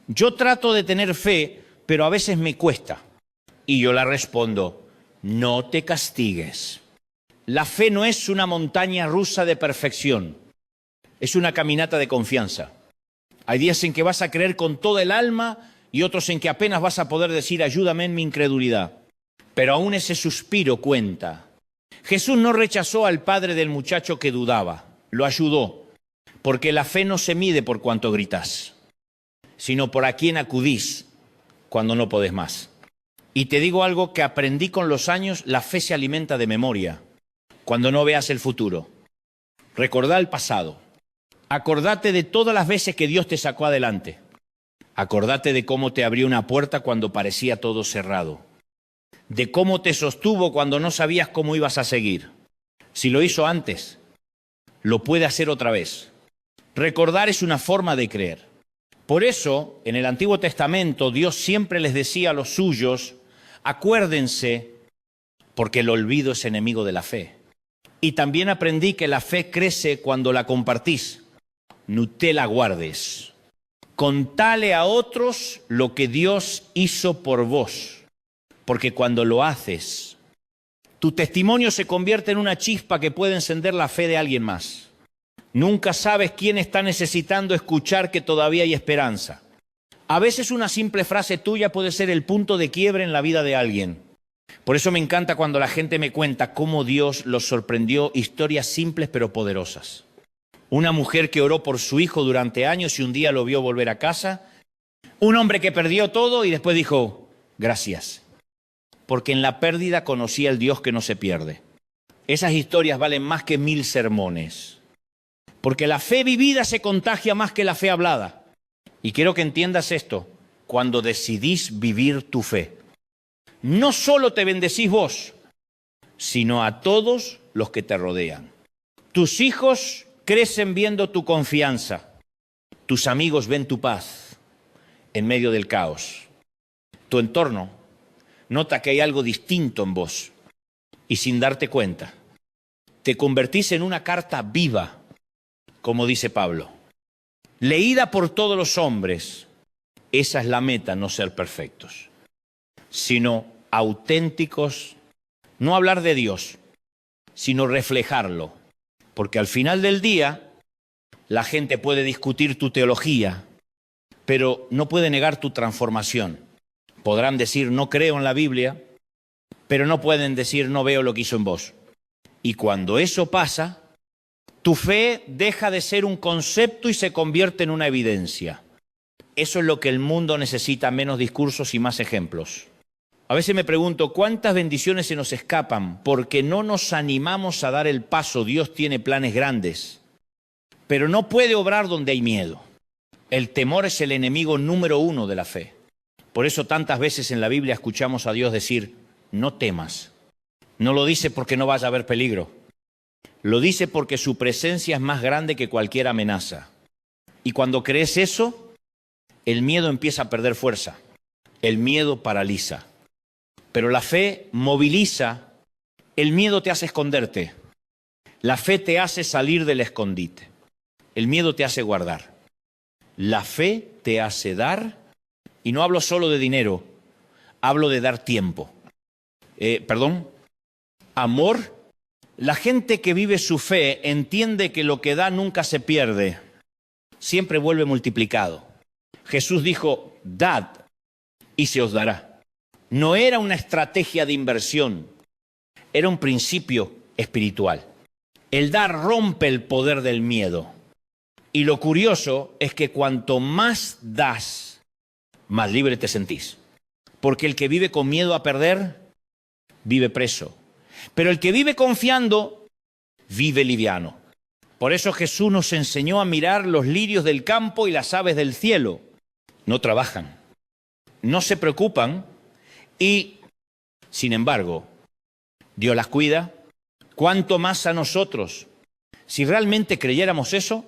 Speaker 1: yo trato de tener fe, pero a veces me cuesta. Y yo le respondo, no te castigues. La fe no es una montaña rusa de perfección, es una caminata de confianza. Hay días en que vas a creer con toda el alma y otros en que apenas vas a poder decir, ayúdame en mi incredulidad. Pero aún ese suspiro cuenta. Jesús no rechazó al padre del muchacho que dudaba, lo ayudó, porque la fe no se mide por cuánto gritás, sino por a quién acudís cuando no podés más. Y te digo algo que aprendí con los años, la fe se alimenta de memoria. Cuando no veas el futuro, recordá el pasado. Acordate de todas las veces que Dios te sacó adelante. Acordate de cómo te abrió una puerta cuando parecía todo cerrado. De cómo te sostuvo cuando no sabías cómo ibas a seguir. Si lo hizo antes, lo puede hacer otra vez. Recordar es una forma de creer. Por eso, en el Antiguo Testamento, Dios siempre les decía a los suyos, acuérdense, porque el olvido es enemigo de la fe. Y también aprendí que la fe crece cuando la compartís. No te la guardes. Contale a otros lo que Dios hizo por vos. Porque cuando lo haces, tu testimonio se convierte en una chispa que puede encender la fe de alguien más. Nunca sabes quién está necesitando escuchar que todavía hay esperanza. A veces una simple frase tuya puede ser el punto de quiebre en la vida de alguien. Por eso me encanta cuando la gente me cuenta cómo Dios los sorprendió, historias simples pero poderosas. Una mujer que oró por su hijo durante años y un día lo vio volver a casa, Un hombre que perdió todo y después dijo, gracias, porque en la pérdida conocí al Dios que no se pierde. Esas historias valen más que 1000 sermones, porque la fe vivida se contagia más que la fe hablada. Y quiero que entiendas esto, cuando decidís vivir tu fe, no solo te bendecís vos, sino a todos los que te rodean. Tus hijos crecen viendo tu confianza, tus amigos ven tu paz en medio del caos. Tu entorno nota que hay algo distinto en vos y sin darte cuenta, te convertís en una carta viva, como dice Pablo, leída por todos los hombres. Esa es la meta, no ser perfectos, sino auténticos, no hablar de Dios, sino reflejarlo, porque al final del día la gente puede discutir tu teología, pero no puede negar tu transformación. Podrán decir no creo en la Biblia, pero no pueden decir no veo lo que hizo en vos. Y cuando eso pasa, tu fe deja de ser un concepto y se convierte en una evidencia. Eso es lo que el mundo necesita, menos discursos y más ejemplos. A veces me pregunto, ¿cuántas bendiciones se nos escapan porque no nos animamos a dar el paso? Dios tiene planes grandes, pero no puede obrar donde hay miedo. El temor es el enemigo número 1 de la fe. Por eso tantas veces en la Biblia escuchamos a Dios decir, no temas. No lo dice porque no vaya a haber peligro. Lo dice porque su presencia es más grande que cualquier amenaza. Y cuando crees eso, el miedo empieza a perder fuerza. El miedo paraliza. Pero la fe moviliza. El miedo te hace esconderte. La fe te hace salir del escondite. El miedo te hace guardar. La fe te hace dar, y no hablo solo de dinero, hablo de dar tiempo. Amor. La gente que vive su fe entiende que lo que da nunca se pierde, siempre vuelve multiplicado. Jesús dijo, dad y se os dará. No era una estrategia de inversión, era un principio espiritual. El dar rompe el poder del miedo. Y lo curioso es que cuanto más das, más libre te sentís. Porque el que vive con miedo a perder, vive preso. Pero el que vive confiando, vive liviano. Por eso Jesús nos enseñó a mirar los lirios del campo y las aves del cielo. No trabajan, no se preocupan y, sin embargo, Dios las cuida. ¿Cuánto más a nosotros? Si realmente creyéramos eso,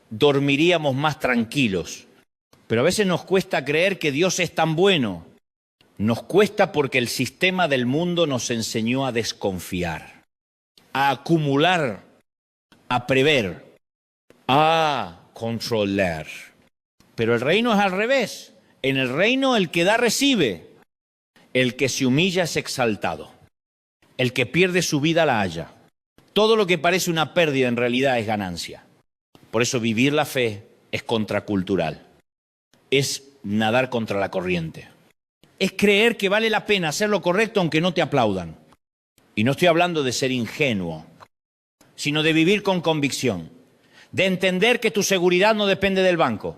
Speaker 1: dormiríamos más tranquilos. Pero a veces nos cuesta creer que Dios es tan bueno. Nos cuesta porque el sistema del mundo nos enseñó a desconfiar, a acumular, a prever, a controlar. Pero el reino es al revés. En el reino el que da recibe. El que se humilla es exaltado. El que pierde su vida la halla. Todo lo que parece una pérdida en realidad es ganancia. Por eso vivir la fe es contracultural. Es nadar contra la corriente. Es creer que vale la pena hacer lo correcto aunque no te aplaudan. Y no estoy hablando de ser ingenuo, sino de vivir con convicción. De entender que tu seguridad no depende del banco,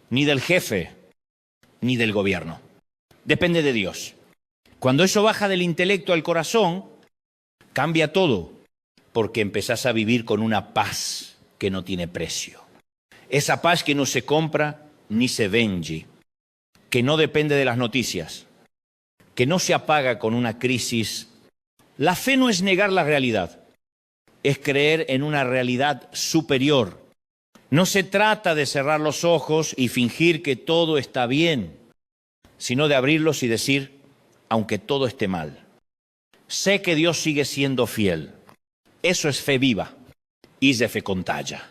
Speaker 1: ni del jefe, ni del gobierno. Depende de Dios. Cuando eso baja del intelecto al corazón, cambia todo, porque empezás a vivir con una paz que no tiene precio. Esa paz que no se compra ni se vende, que no depende de las noticias, que no se apaga con una crisis. La fe no es negar la realidad, es creer en una realidad superior. No se trata de cerrar los ojos y fingir que todo está bien, sino de abrirlos y decir, aunque todo esté mal, sé que Dios sigue siendo fiel. Eso es fe viva y de fe contagia.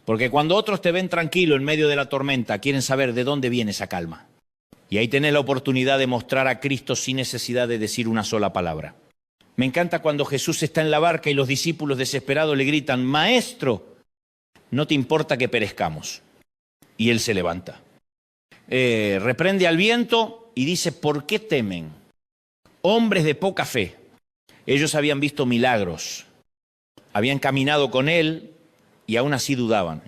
Speaker 1: Porque cuando otros te ven tranquilo en medio de la tormenta, quieren saber de dónde viene esa calma. Y ahí tenés la oportunidad de mostrar a Cristo sin necesidad de decir una sola palabra. Me encanta cuando Jesús está en la barca y los discípulos desesperados le gritan, Maestro, no te importa que perezcamos. Y él se levanta. Reprende al viento y dice, ¿por qué temen? Hombres de poca fe. Ellos habían visto milagros, habían caminado con él y aún así dudaban.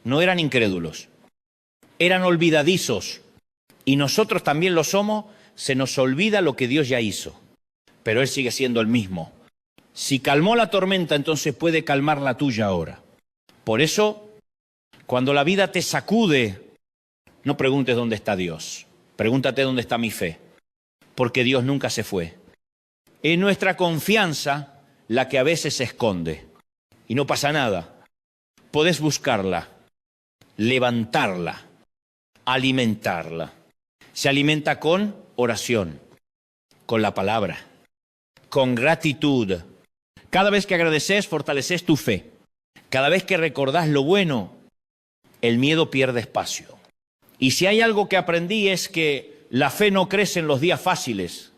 Speaker 1: No eran incrédulos, eran olvidadizos, y nosotros también lo somos. Se nos olvida lo que Dios ya hizo, pero Él sigue siendo el mismo. Si calmó la tormenta, entonces puede calmar la tuya ahora. Por eso, cuando la vida te sacude, no preguntes dónde está Dios, pregúntate dónde está mi fe, porque Dios nunca se fue. Es nuestra confianza la que a veces se esconde, y no pasa nada. Podés buscarla, levantarla, alimentarla. Se alimenta con oración, con la palabra, con gratitud. Cada vez que agradeces, fortaleces tu fe. Cada vez que recordás lo bueno, el miedo pierde espacio. Y si hay algo que aprendí es que la fe no crece en los días fáciles,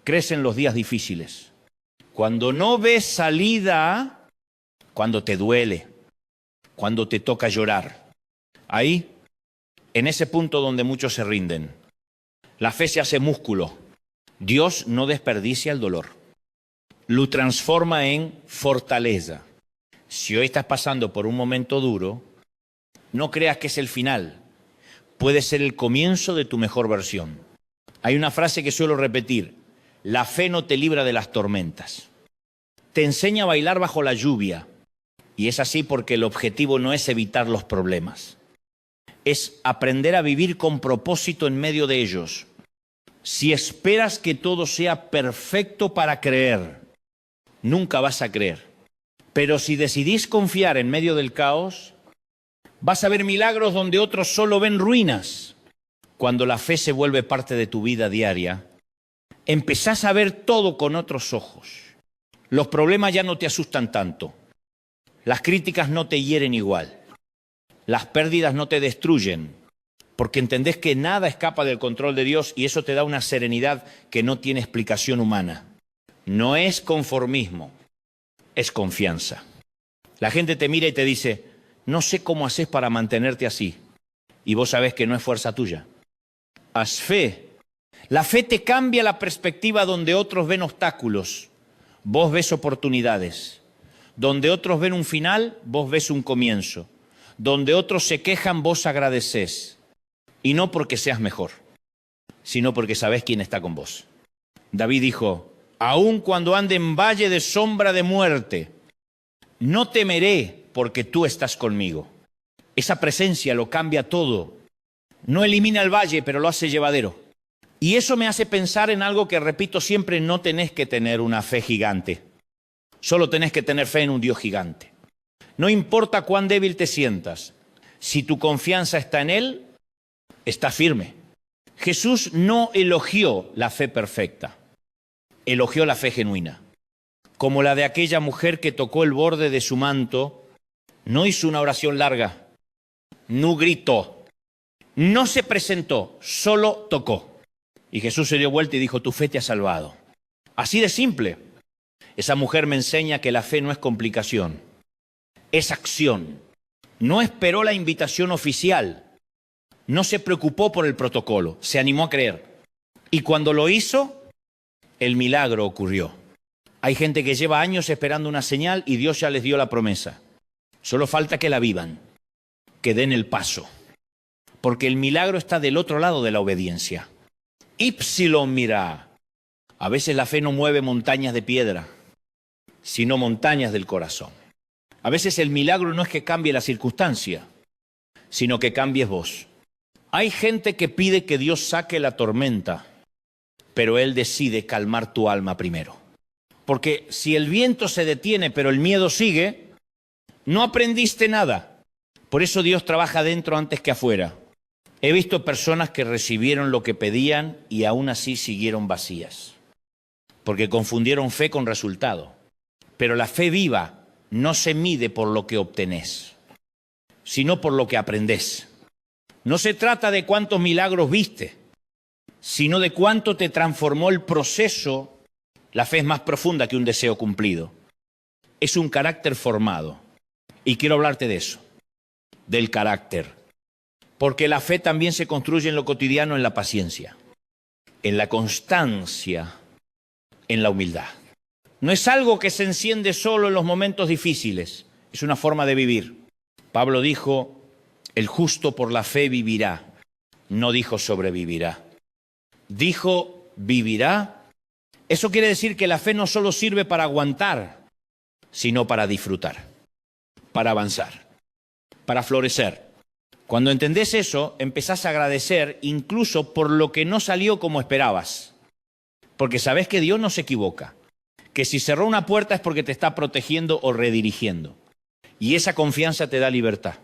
Speaker 1: crece en los días difíciles. Cuando no ves salida, cuando te duele, cuando te toca llorar. Ahí, en ese punto donde muchos se rinden. La fe se hace músculo. Dios no desperdicia el dolor. Lo transforma en fortaleza. Si hoy estás pasando por un momento duro, no creas que es el final. Puede ser el comienzo de tu mejor versión. Hay una frase que suelo repetir: la fe no te libra de las tormentas. Te enseña a bailar bajo la lluvia. Y es así porque el objetivo no es evitar los problemas. Es aprender a vivir con propósito en medio de ellos. Si esperas que todo sea perfecto para creer, nunca vas a creer. Pero si decidís confiar en medio del caos, vas a ver milagros donde otros solo ven ruinas. Cuando la fe se vuelve parte de tu vida diaria, empezás a ver todo con otros ojos. Los problemas ya no te asustan tanto. Las críticas no te hieren igual. Las pérdidas no te destruyen, porque entendés que nada escapa del control de Dios y eso te da una serenidad que no tiene explicación humana. No es conformismo, es confianza. La gente te mira y te dice: no sé cómo haces para mantenerte así. Y vos sabés que no es fuerza tuya. Haz fe. La fe te cambia la perspectiva. Donde otros ven obstáculos, vos ves oportunidades. Donde otros ven un final, vos ves un comienzo. Donde otros se quejan, vos agradecés. Y no porque seas mejor, sino porque sabés quién está con vos. David dijo: aun cuando ande en valle de sombra de muerte, no temeré porque tú estás conmigo. Esa presencia lo cambia todo. No elimina el valle, pero lo hace llevadero. Y eso me hace pensar en algo que repito siempre: no tenés que tener una fe gigante. Solo tenés que tener fe en un Dios gigante. No importa cuán débil te sientas, si tu confianza está en Él, está firme. Jesús no elogió la fe perfecta, elogió la fe genuina. Como la de aquella mujer que tocó el borde de su manto, no hizo una oración larga, no gritó, no se presentó, solo tocó. Y Jesús se dio vuelta y dijo: tu fe te ha salvado. Así de simple. Esa mujer me enseña que la fe no es complicación, es acción. No esperó la invitación oficial. No se preocupó por el protocolo, se animó a creer. Y cuando lo hizo, el milagro ocurrió. Hay gente que lleva años esperando una señal y Dios ya les dio la promesa. Solo falta que la vivan, que den el paso. Porque el milagro está del otro lado de la obediencia. Ípsilon mira. A veces la fe no mueve montañas de piedra, sino montañas del corazón. A veces el milagro no es que cambie la circunstancia, sino que cambies vos. Hay gente que pide que Dios saque la tormenta, pero Él decide calmar tu alma primero. Porque si el viento se detiene, pero el miedo sigue, no aprendiste nada. Por eso Dios trabaja dentro antes que afuera. He visto personas que recibieron lo que pedían y aún así siguieron vacías, porque confundieron fe con resultado. Pero la fe viva no se mide por lo que obtenés, sino por lo que aprendés. No se trata de cuántos milagros viste, sino de cuánto te transformó el proceso. La fe es más profunda que un deseo cumplido. Es un carácter formado. Y quiero hablarte de eso, del carácter. Porque la fe también se construye en lo cotidiano, en la paciencia, en la constancia, en la humildad. No es algo que se enciende solo en los momentos difíciles, es una forma de vivir. Pablo dijo: El justo por la fe vivirá. No dijo sobrevivirá. Dijo vivirá. Eso quiere decir que la fe no solo sirve para aguantar, sino para disfrutar, para avanzar, para florecer. Cuando entendés eso, empezás a agradecer incluso por lo que no salió como esperabas. Porque sabés que Dios no se equivoca. Que si cerró una puerta es porque te está protegiendo o redirigiendo. Y esa confianza te da libertad.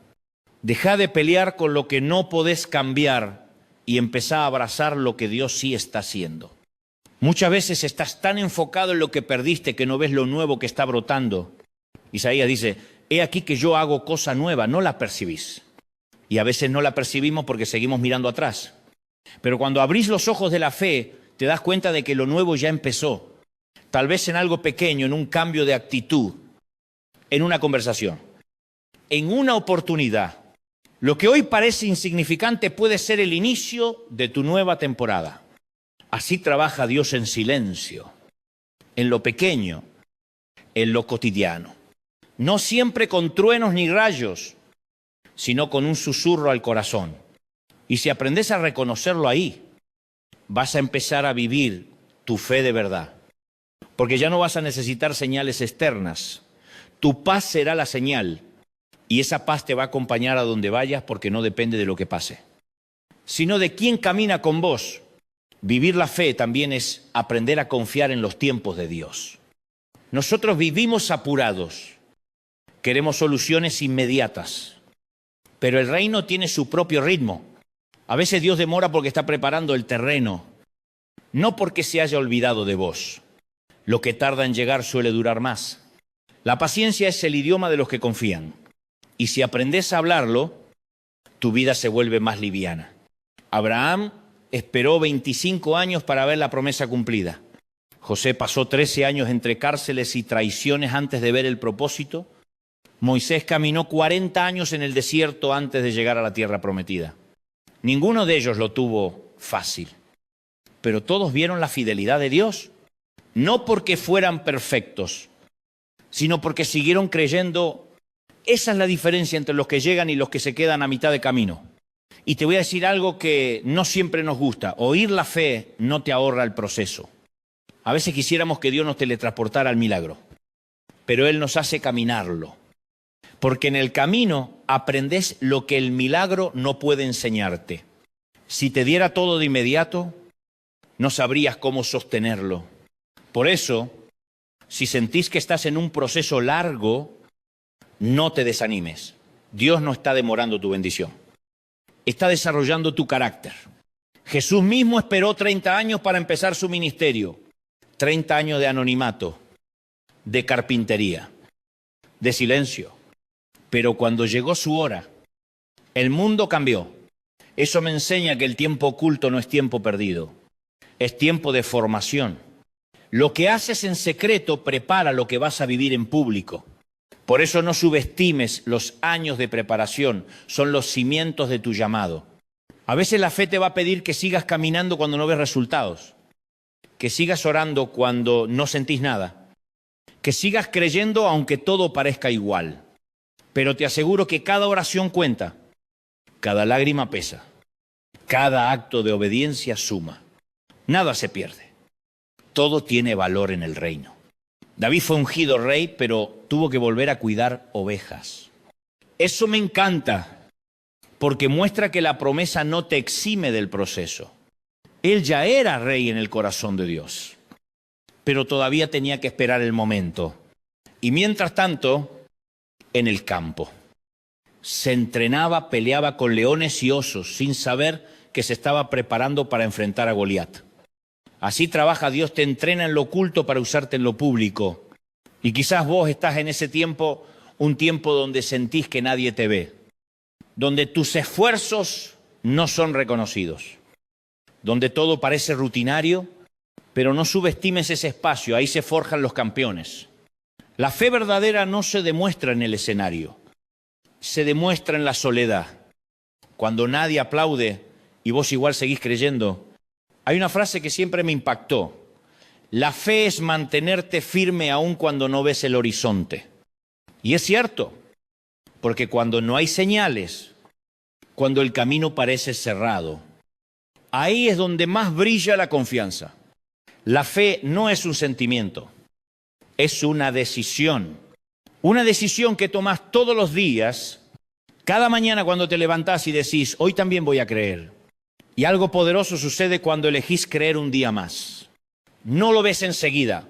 Speaker 1: Deja de pelear con lo que no podés cambiar y empezá a abrazar lo que Dios sí está haciendo. Muchas veces estás tan enfocado en lo que perdiste que no ves lo nuevo que está brotando. Isaías dice, he aquí que yo hago cosa nueva, no la percibís. Y a veces no la percibimos porque seguimos mirando atrás. Pero cuando abrís los ojos de la fe, te das cuenta de que lo nuevo ya empezó. Tal vez en algo pequeño, en un cambio de actitud, en una conversación, en una oportunidad. Lo que hoy parece insignificante puede ser el inicio de tu nueva temporada. Así trabaja Dios en silencio, en lo pequeño, en lo cotidiano. No siempre con truenos ni rayos, sino con un susurro al corazón. Y si aprendes a reconocerlo ahí, vas a empezar a vivir tu fe de verdad. Porque ya no vas a necesitar señales externas. Tu paz será la señal. Y esa paz te va a acompañar a donde vayas porque no depende de lo que pase, sino de quién camina con vos. Vivir la fe también es aprender a confiar en los tiempos de Dios. Nosotros vivimos apurados. Queremos soluciones inmediatas. Pero el reino tiene su propio ritmo. A veces Dios demora porque está preparando el terreno, no porque se haya olvidado de vos. Lo que tarda en llegar suele durar más. La paciencia es el idioma de los que confían. Y si aprendes a hablarlo, tu vida se vuelve más liviana. Abraham esperó 25 años para ver la promesa cumplida. José pasó 13 años entre cárceles y traiciones antes de ver el propósito. Moisés caminó 40 años en el desierto antes de llegar a la tierra prometida. Ninguno de ellos lo tuvo fácil, pero todos vieron la fidelidad de Dios, no porque fueran perfectos, sino porque siguieron creyendo. Esa es la diferencia entre los que llegan y los que se quedan a mitad de camino. Y te voy a decir algo que no siempre nos gusta. Oír la fe no te ahorra el proceso. A veces quisiéramos que Dios nos teletransportara al milagro, pero Él nos hace caminarlo. Porque en el camino aprendes lo que el milagro no puede enseñarte. Si te diera todo de inmediato, no sabrías cómo sostenerlo. Por eso, si sentís que estás en un proceso largo, no te desanimes. Dios no está demorando tu bendición. Está desarrollando tu carácter. Jesús mismo esperó 30 años para empezar su ministerio. 30 años de anonimato, de carpintería, de silencio. Pero cuando llegó su hora, el mundo cambió. Eso me enseña que el tiempo oculto no es tiempo perdido. Es tiempo de formación. Lo que haces en secreto prepara lo que vas a vivir en público. Por eso no subestimes los años de preparación, son los cimientos de tu llamado. A veces la fe te va a pedir que sigas caminando cuando no ves resultados, que sigas orando cuando no sentís nada, que sigas creyendo aunque todo parezca igual. Pero te aseguro que cada oración cuenta, cada lágrima pesa, cada acto de obediencia suma. Nada se pierde, todo tiene valor en el reino. David fue ungido rey, pero tuvo que volver a cuidar ovejas. Eso me encanta, porque muestra que la promesa no te exime del proceso. Él ya era rey en el corazón de Dios, pero todavía tenía que esperar el momento. Y mientras tanto, en el campo, se entrenaba, peleaba con leones y osos, sin saber que se estaba preparando para enfrentar a Goliat. Así trabaja Dios, te entrena en lo oculto para usarte en lo público. Y quizás vos estás en ese tiempo, un tiempo donde sentís que nadie te ve, donde tus esfuerzos no son reconocidos, donde todo parece rutinario, pero no subestimes ese espacio, ahí se forjan los campeones. La fe verdadera no se demuestra en el escenario, se demuestra en la soledad. Cuando nadie aplaude y vos igual seguís creyendo. Hay una frase que siempre me impactó. La fe es mantenerte firme aun cuando no ves el horizonte. Y es cierto, porque cuando no hay señales, cuando el camino parece cerrado. Ahí es donde más brilla la confianza. La fe no es un sentimiento, es una decisión. Una decisión que tomas todos los días, cada mañana cuando te levantás y decís, hoy también voy a creer. Y algo poderoso sucede cuando elegís creer un día más. No lo ves enseguida,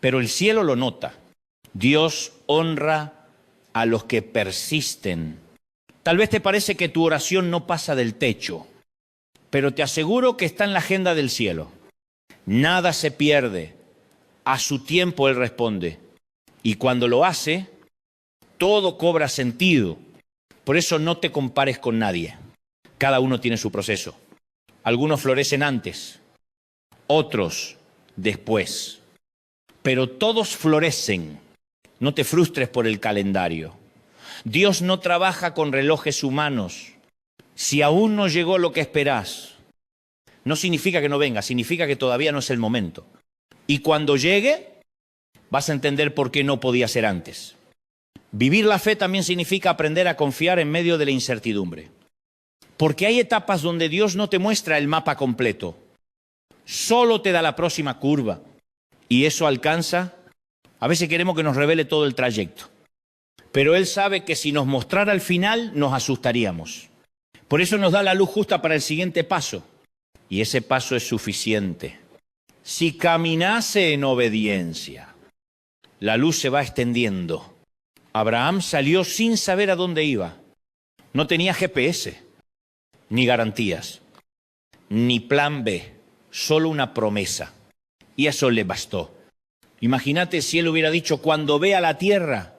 Speaker 1: pero el cielo lo nota. Dios honra a los que persisten. Tal vez te parece que tu oración no pasa del techo, pero te aseguro que está en la agenda del cielo. Nada se pierde. A su tiempo Él responde. Y cuando lo hace, todo cobra sentido. Por eso no te compares con nadie. Cada uno tiene su proceso. Algunos florecen antes, otros después. Pero todos florecen. No te frustres por el calendario. Dios no trabaja con relojes humanos. Si aún no llegó lo que esperás, no significa que no venga, significa que todavía no es el momento. Y cuando llegue, vas a entender por qué no podía ser antes. Vivir la fe también significa aprender a confiar en medio de la incertidumbre. Porque hay etapas donde Dios no te muestra el mapa completo. Solo te da la próxima curva. Y eso alcanza. A veces queremos que nos revele todo el trayecto. Pero Él sabe que si nos mostrara el final, nos asustaríamos. Por eso nos da la luz justa para el siguiente paso. Y ese paso es suficiente. Si caminase en obediencia, la luz se va extendiendo. Abraham salió sin saber a dónde iba. No tenía GPS, ni garantías, ni plan B, solo una promesa. Y eso le bastó. Imagínate si él hubiera dicho, cuando vea la tierra,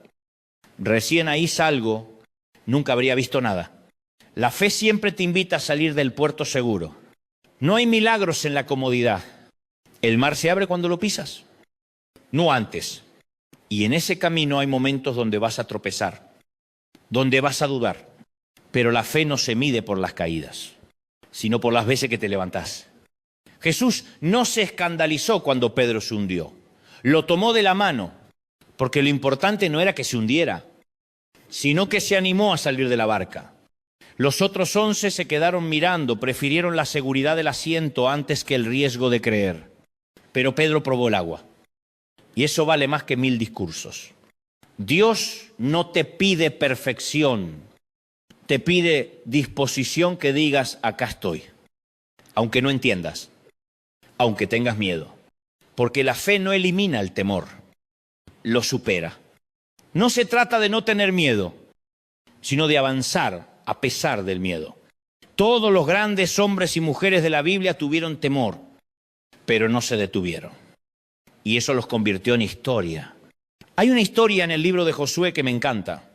Speaker 1: recién ahí salgo, nunca habría visto nada. La fe siempre te invita a salir del puerto seguro. No hay milagros en la comodidad. El mar se abre cuando lo pisas, no antes. Y en ese camino hay momentos donde vas a tropezar, donde vas a dudar. Pero la fe no se mide por las caídas, sino por las veces que te levantás. Jesús no se escandalizó cuando Pedro se hundió. Lo tomó de la mano, porque lo importante no era que se hundiera, sino que se animó a salir de la barca. Los otros 11 se quedaron mirando, prefirieron la seguridad del asiento antes que el riesgo de creer. Pero Pedro probó el agua. Y eso vale más que 1000 discursos. Dios no te pide perfección, te pide disposición que digas, acá estoy. Aunque no entiendas, aunque tengas miedo. Porque la fe no elimina el temor, lo supera. No se trata de no tener miedo, sino de avanzar a pesar del miedo. Todos los grandes hombres y mujeres de la Biblia tuvieron temor, pero no se detuvieron. Y eso los convirtió en historia. Hay una historia en el libro de Josué que me encanta.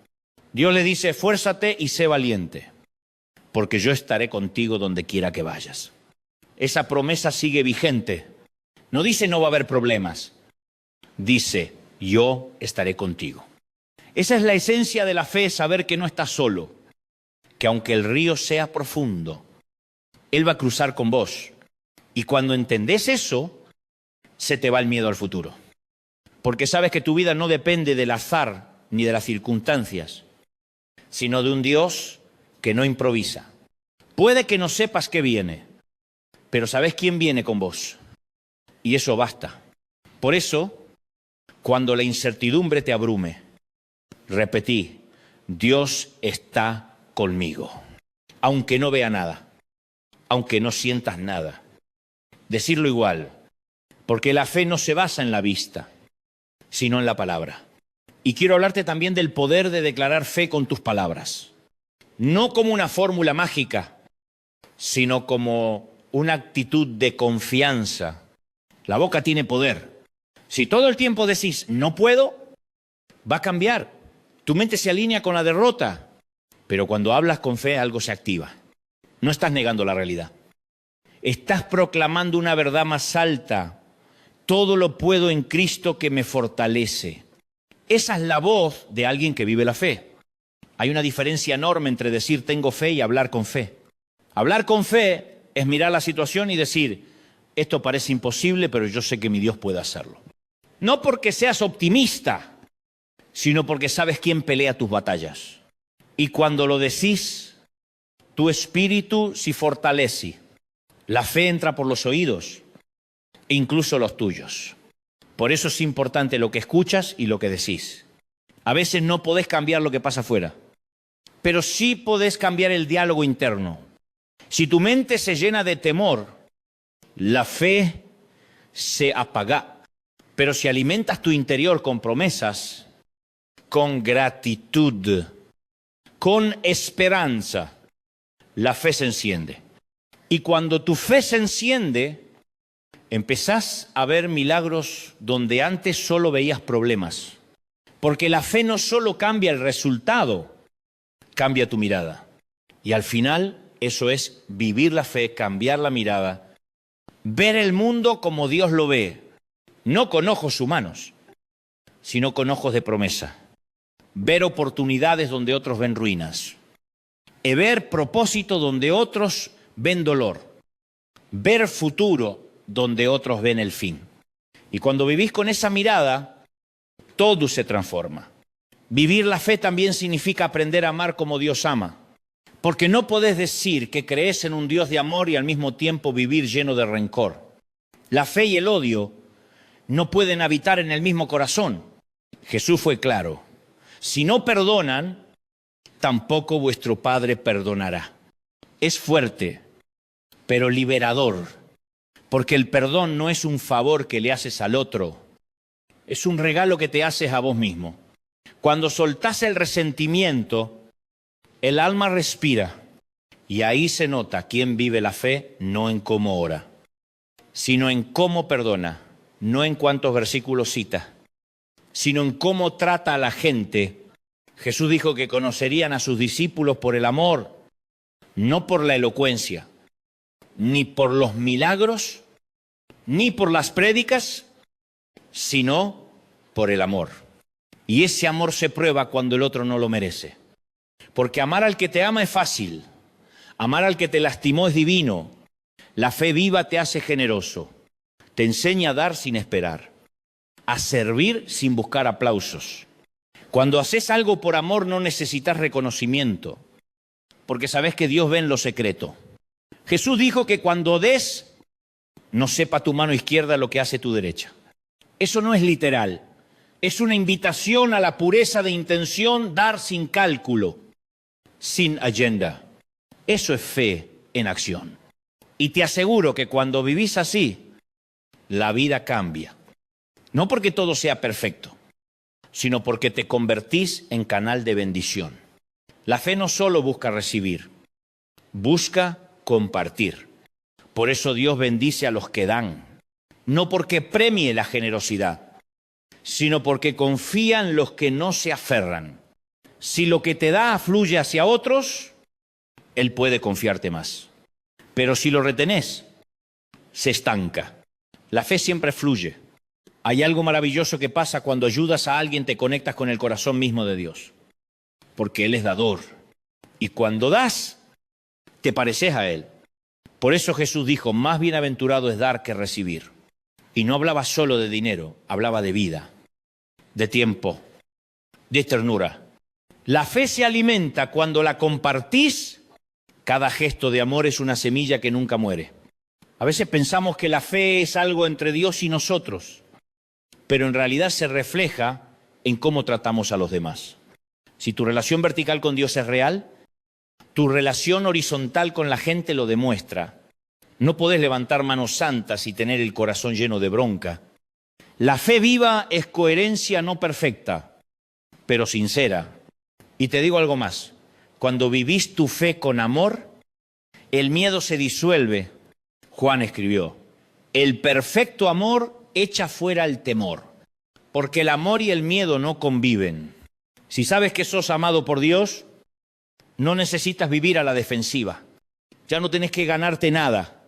Speaker 1: Dios le dice, esfuérzate y sé valiente, porque yo estaré contigo donde quiera que vayas. Esa promesa sigue vigente. No dice no va a haber problemas. Dice, yo estaré contigo. Esa es la esencia de la fe, saber que no estás solo. Que aunque el río sea profundo, Él va a cruzar con vos. Y cuando entendés eso, se te va el miedo al futuro. Porque sabes que tu vida no depende del azar ni de las circunstancias, sino de un Dios que no improvisa. Puede que no sepas qué viene, pero sabes quién viene con vos. Y eso basta. Por eso, cuando la incertidumbre te abrume, repetí, Dios está conmigo. Aunque no vea nada, aunque no sientas nada. Decirlo igual, porque la fe no se basa en la vista, sino en la palabra. Y quiero hablarte también del poder de declarar fe con tus palabras. No como una fórmula mágica, sino como una actitud de confianza. La boca tiene poder. Si todo el tiempo decís, no puedo, va a cambiar. Tu mente se alinea con la derrota. Pero cuando hablas con fe, algo se activa. No estás negando la realidad. Estás proclamando una verdad más alta. Todo lo puedo en Cristo que me fortalece. Esa es la voz de alguien que vive la fe. Hay una diferencia enorme entre decir tengo fe y hablar con fe. Hablar con fe es mirar la situación y decir, esto parece imposible, pero yo sé que mi Dios puede hacerlo. No porque seas optimista, sino porque sabes quién pelea tus batallas. Y cuando lo decís, tu espíritu si fortalece. La fe entra por los oídos, incluso los tuyos. Por eso es importante lo que escuchas y lo que decís. A veces no podés cambiar lo que pasa afuera, pero sí podés cambiar el diálogo interno. Si tu mente se llena de temor, la fe se apaga. Pero si alimentas tu interior con promesas, con gratitud, con esperanza, la fe se enciende. Y cuando tu fe se enciende, empezás a ver milagros donde antes solo veías problemas. Porque la fe no solo cambia el resultado, cambia tu mirada. Y al final, eso es vivir la fe, cambiar la mirada, ver el mundo como Dios lo ve, no con ojos humanos, sino con ojos de promesa. Ver oportunidades donde otros ven ruinas. Y ver propósito donde otros ven dolor. Ver futuro donde otros ven el fin. Y cuando vivís con esa mirada, todo se transforma. Vivir la fe también significa aprender a amar como Dios ama. Porque no podés decir que crees en un Dios de amor y al mismo tiempo vivir lleno de rencor. La fe y el odio no pueden habitar en el mismo corazón. Jesús fue claro. Si no perdonan, tampoco vuestro Padre perdonará. Es fuerte, pero liberador. Porque el perdón no es un favor que le haces al otro. Es un regalo que te haces a vos mismo. Cuando soltás el resentimiento, el alma respira. Y ahí se nota quién vive la fe, no en cómo ora, sino en cómo perdona, no en cuántos versículos cita, sino en cómo trata a la gente. Jesús dijo que conocerían a sus discípulos por el amor, no por la elocuencia, ni por los milagros, ni por las prédicas, sino por el amor. Y ese amor se prueba cuando el otro no lo merece. Porque amar al que te ama es fácil. Amar al que te lastimó es divino. La fe viva te hace generoso. Te enseña a dar sin esperar. A servir sin buscar aplausos. Cuando haces algo por amor no necesitas reconocimiento. Porque sabes que Dios ve en lo secreto. Jesús dijo que cuando des, no sepa tu mano izquierda lo que hace tu derecha. Eso no es literal. Es una invitación a la pureza de intención, dar sin cálculo, sin agenda. Eso es fe en acción. Y te aseguro que cuando vivís así, la vida cambia. No porque todo sea perfecto, sino porque te convertís en canal de bendición. La fe no solo busca recibir, busca compartir. Por eso Dios bendice a los que dan. No porque premie la generosidad, sino porque confían los que no se aferran. Si lo que te da fluye hacia otros, Él puede confiarte más. Pero si lo retenés, se estanca. La fe siempre fluye. Hay algo maravilloso que pasa cuando ayudas a alguien, te conectas con el corazón mismo de Dios. Porque Él es dador. Y cuando das, te pareces a Él. Por eso Jesús dijo, más bienaventurado es dar que recibir. Y no hablaba solo de dinero, hablaba de vida, de tiempo, de ternura. La fe se alimenta cuando la compartís. Cada gesto de amor es una semilla que nunca muere. A veces pensamos que la fe es algo entre Dios y nosotros, pero en realidad se refleja en cómo tratamos a los demás. Si tu relación vertical con Dios es real, tu relación horizontal con la gente lo demuestra. No podés levantar manos santas y tener el corazón lleno de bronca. La fe viva es coherencia no perfecta, pero sincera. Y te digo algo más. Cuando vivís tu fe con amor, el miedo se disuelve. Juan escribió, el perfecto amor echa fuera el temor, porque el amor y el miedo no conviven. Si sabes que sos amado por Dios, no necesitas vivir a la defensiva. Ya no tenés que ganarte nada.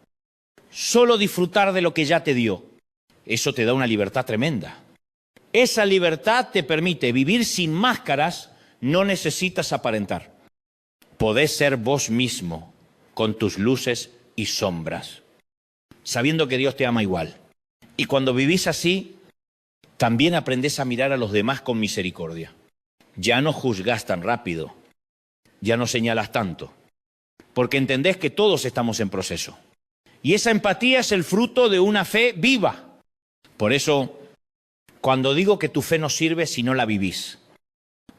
Speaker 1: Solo disfrutar de lo que ya te dio. Eso te da una libertad tremenda. Esa libertad te permite vivir sin máscaras, no necesitas aparentar. Podés ser vos mismo, con tus luces y sombras, sabiendo que Dios te ama igual. Y cuando vivís así, también aprendés a mirar a los demás con misericordia. Ya no juzgás tan rápido, ya no señalas tanto, porque entendés que todos estamos en proceso. Y esa empatía es el fruto de una fe viva. Por eso, cuando digo que tu fe no sirve si no la vivís,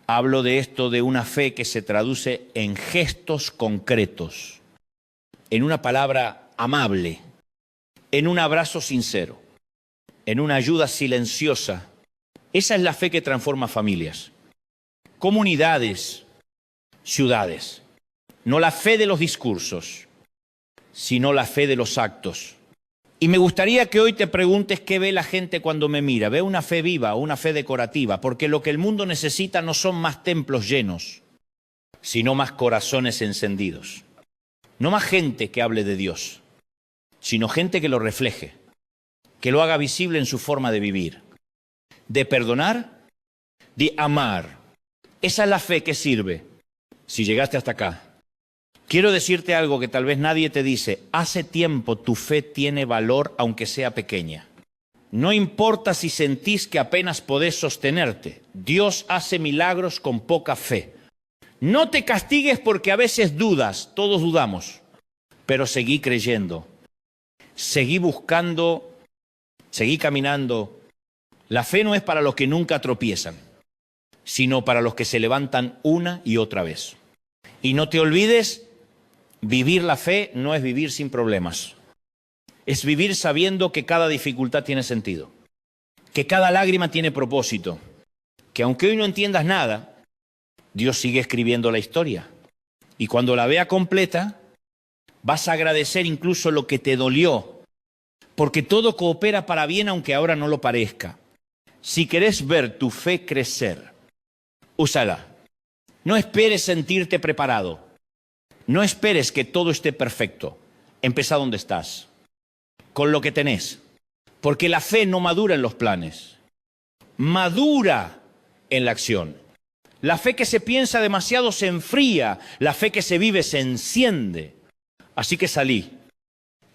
Speaker 1: hablo de esto de una fe que se traduce en gestos concretos, en una palabra amable, en un abrazo sincero, en una ayuda silenciosa. Esa es la fe que transforma familias, comunidades, ciudades. No la fe de los discursos, sino la fe de los actos. Y me gustaría que hoy te preguntes qué ve la gente cuando me mira. ¿Ve una fe viva o una fe decorativa? Porque lo que el mundo necesita no son más templos llenos, sino más corazones encendidos. No más gente que hable de Dios, sino gente que lo refleje, que lo haga visible en su forma de vivir, de perdonar, de amar. Esa es la fe que sirve. Si llegaste hasta acá, quiero decirte algo que tal vez nadie te dice. Hace tiempo tu fe tiene valor aunque sea pequeña. No importa si sentís que apenas podés sostenerte. Dios hace milagros con poca fe. No te castigues porque a veces dudas, todos dudamos, pero seguí creyendo. Seguí buscando, seguí caminando. La fe no es para los que nunca tropiezan, sino para los que se levantan una y otra vez. Y no te olvides, vivir la fe no es vivir sin problemas. Es vivir sabiendo que cada dificultad tiene sentido, que cada lágrima tiene propósito, que aunque hoy no entiendas nada, Dios sigue escribiendo la historia. Y cuando la vea completa, vas a agradecer incluso lo que te dolió, porque todo coopera para bien aunque ahora no lo parezca. Si querés ver tu fe crecer, úsala. No esperes sentirte preparado. No esperes que todo esté perfecto. Empezá donde estás, con lo que tenés. Porque la fe no madura en los planes, madura en la acción. La fe que se piensa demasiado se enfría, la fe que se vive se enciende. Así que salí,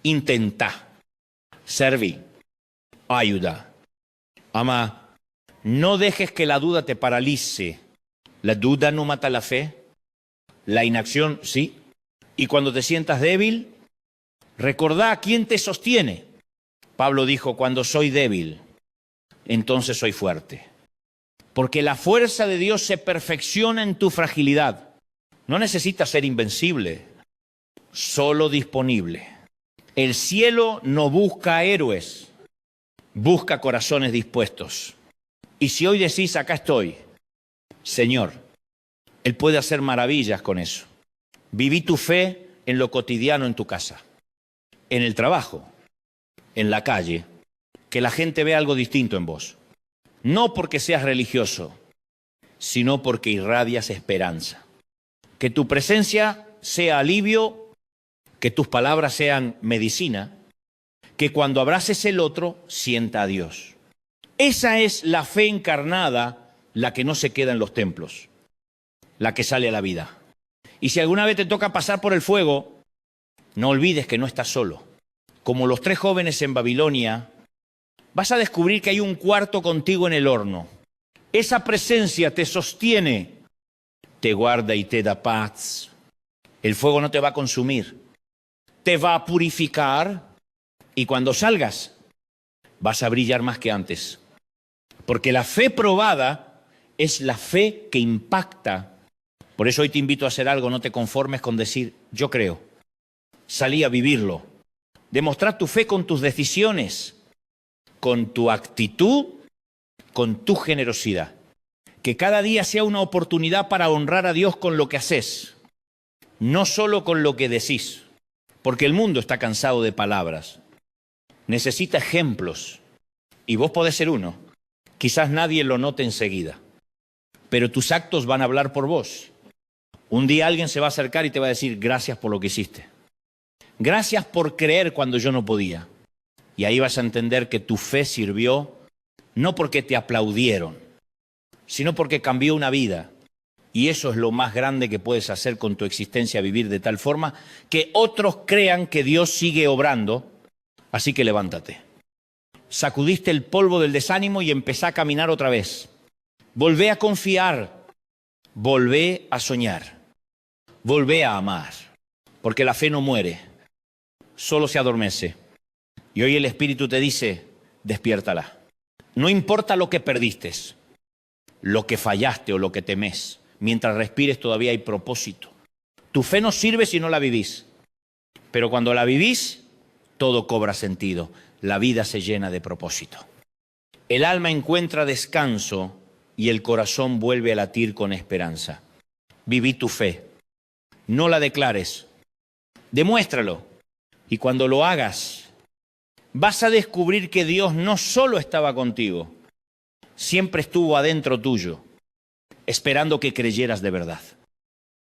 Speaker 1: intentá, serví, ayuda. Ama, no dejes que la duda te paralice. La duda no mata la fe, la inacción sí. Y cuando te sientas débil, recordá a quién te sostiene. Pablo dijo, cuando soy débil, entonces soy fuerte. Porque la fuerza de Dios se perfecciona en tu fragilidad. No necesitas ser invencible, solo disponible. El cielo no busca héroes, busca corazones dispuestos. Y si hoy decís, acá estoy, Señor, Él puede hacer maravillas con eso. Viví tu fe en lo cotidiano en tu casa, en el trabajo, en la calle, que la gente vea algo distinto en vos. No porque seas religioso, sino porque irradias esperanza. Que tu presencia sea alivio, que tus palabras sean medicina, que cuando abraces el otro, sienta a Dios. Esa es la fe encarnada, la que no se queda en los templos, la que sale a la vida. Y si alguna vez te toca pasar por el fuego, no olvides que no estás solo. Como los 3 jóvenes en Babilonia, vas a descubrir que hay un cuarto contigo en el horno. Esa presencia te sostiene, te guarda y te da paz. El fuego no te va a consumir, te va a purificar y cuando salgas vas a brillar más que antes. Porque la fe probada es la fe que impacta. Por eso hoy te invito a hacer algo, no te conformes con decir, yo creo. Salí a vivirlo. Demostrar tu fe con tus decisiones, con tu actitud, con tu generosidad. Que cada día sea una oportunidad para honrar a Dios con lo que haces, no solo con lo que decís. Porque el mundo está cansado de palabras. Necesita ejemplos. Y vos podés ser uno. Quizás nadie lo note enseguida, pero tus actos van a hablar por vos. Un día alguien se va a acercar y te va a decir, gracias por lo que hiciste. Gracias por creer cuando yo no podía. Y ahí vas a entender que tu fe sirvió, no porque te aplaudieron, sino porque cambió una vida. Y eso es lo más grande que puedes hacer con tu existencia, vivir de tal forma que otros crean que Dios sigue obrando. Así que levántate. Sacudiste el polvo del desánimo y empezá a caminar otra vez. Volvé a confiar, volvé a soñar, volvé a amar. porque la fe no muere, solo se adormece. Y hoy el Espíritu te dice, despiértala. No importa lo que perdiste, lo que fallaste o lo que temes, mientras respires todavía hay propósito. Tu fe no sirve si no la vivís, pero cuando la vivís, todo cobra sentido. La vida se llena de propósito. El alma encuentra descanso y el corazón vuelve a latir con esperanza. Viví tu fe. No la declares. Demuéstralo. Y cuando lo hagas, vas a descubrir que Dios no solo estaba contigo, siempre estuvo adentro tuyo, esperando que creyeras de verdad.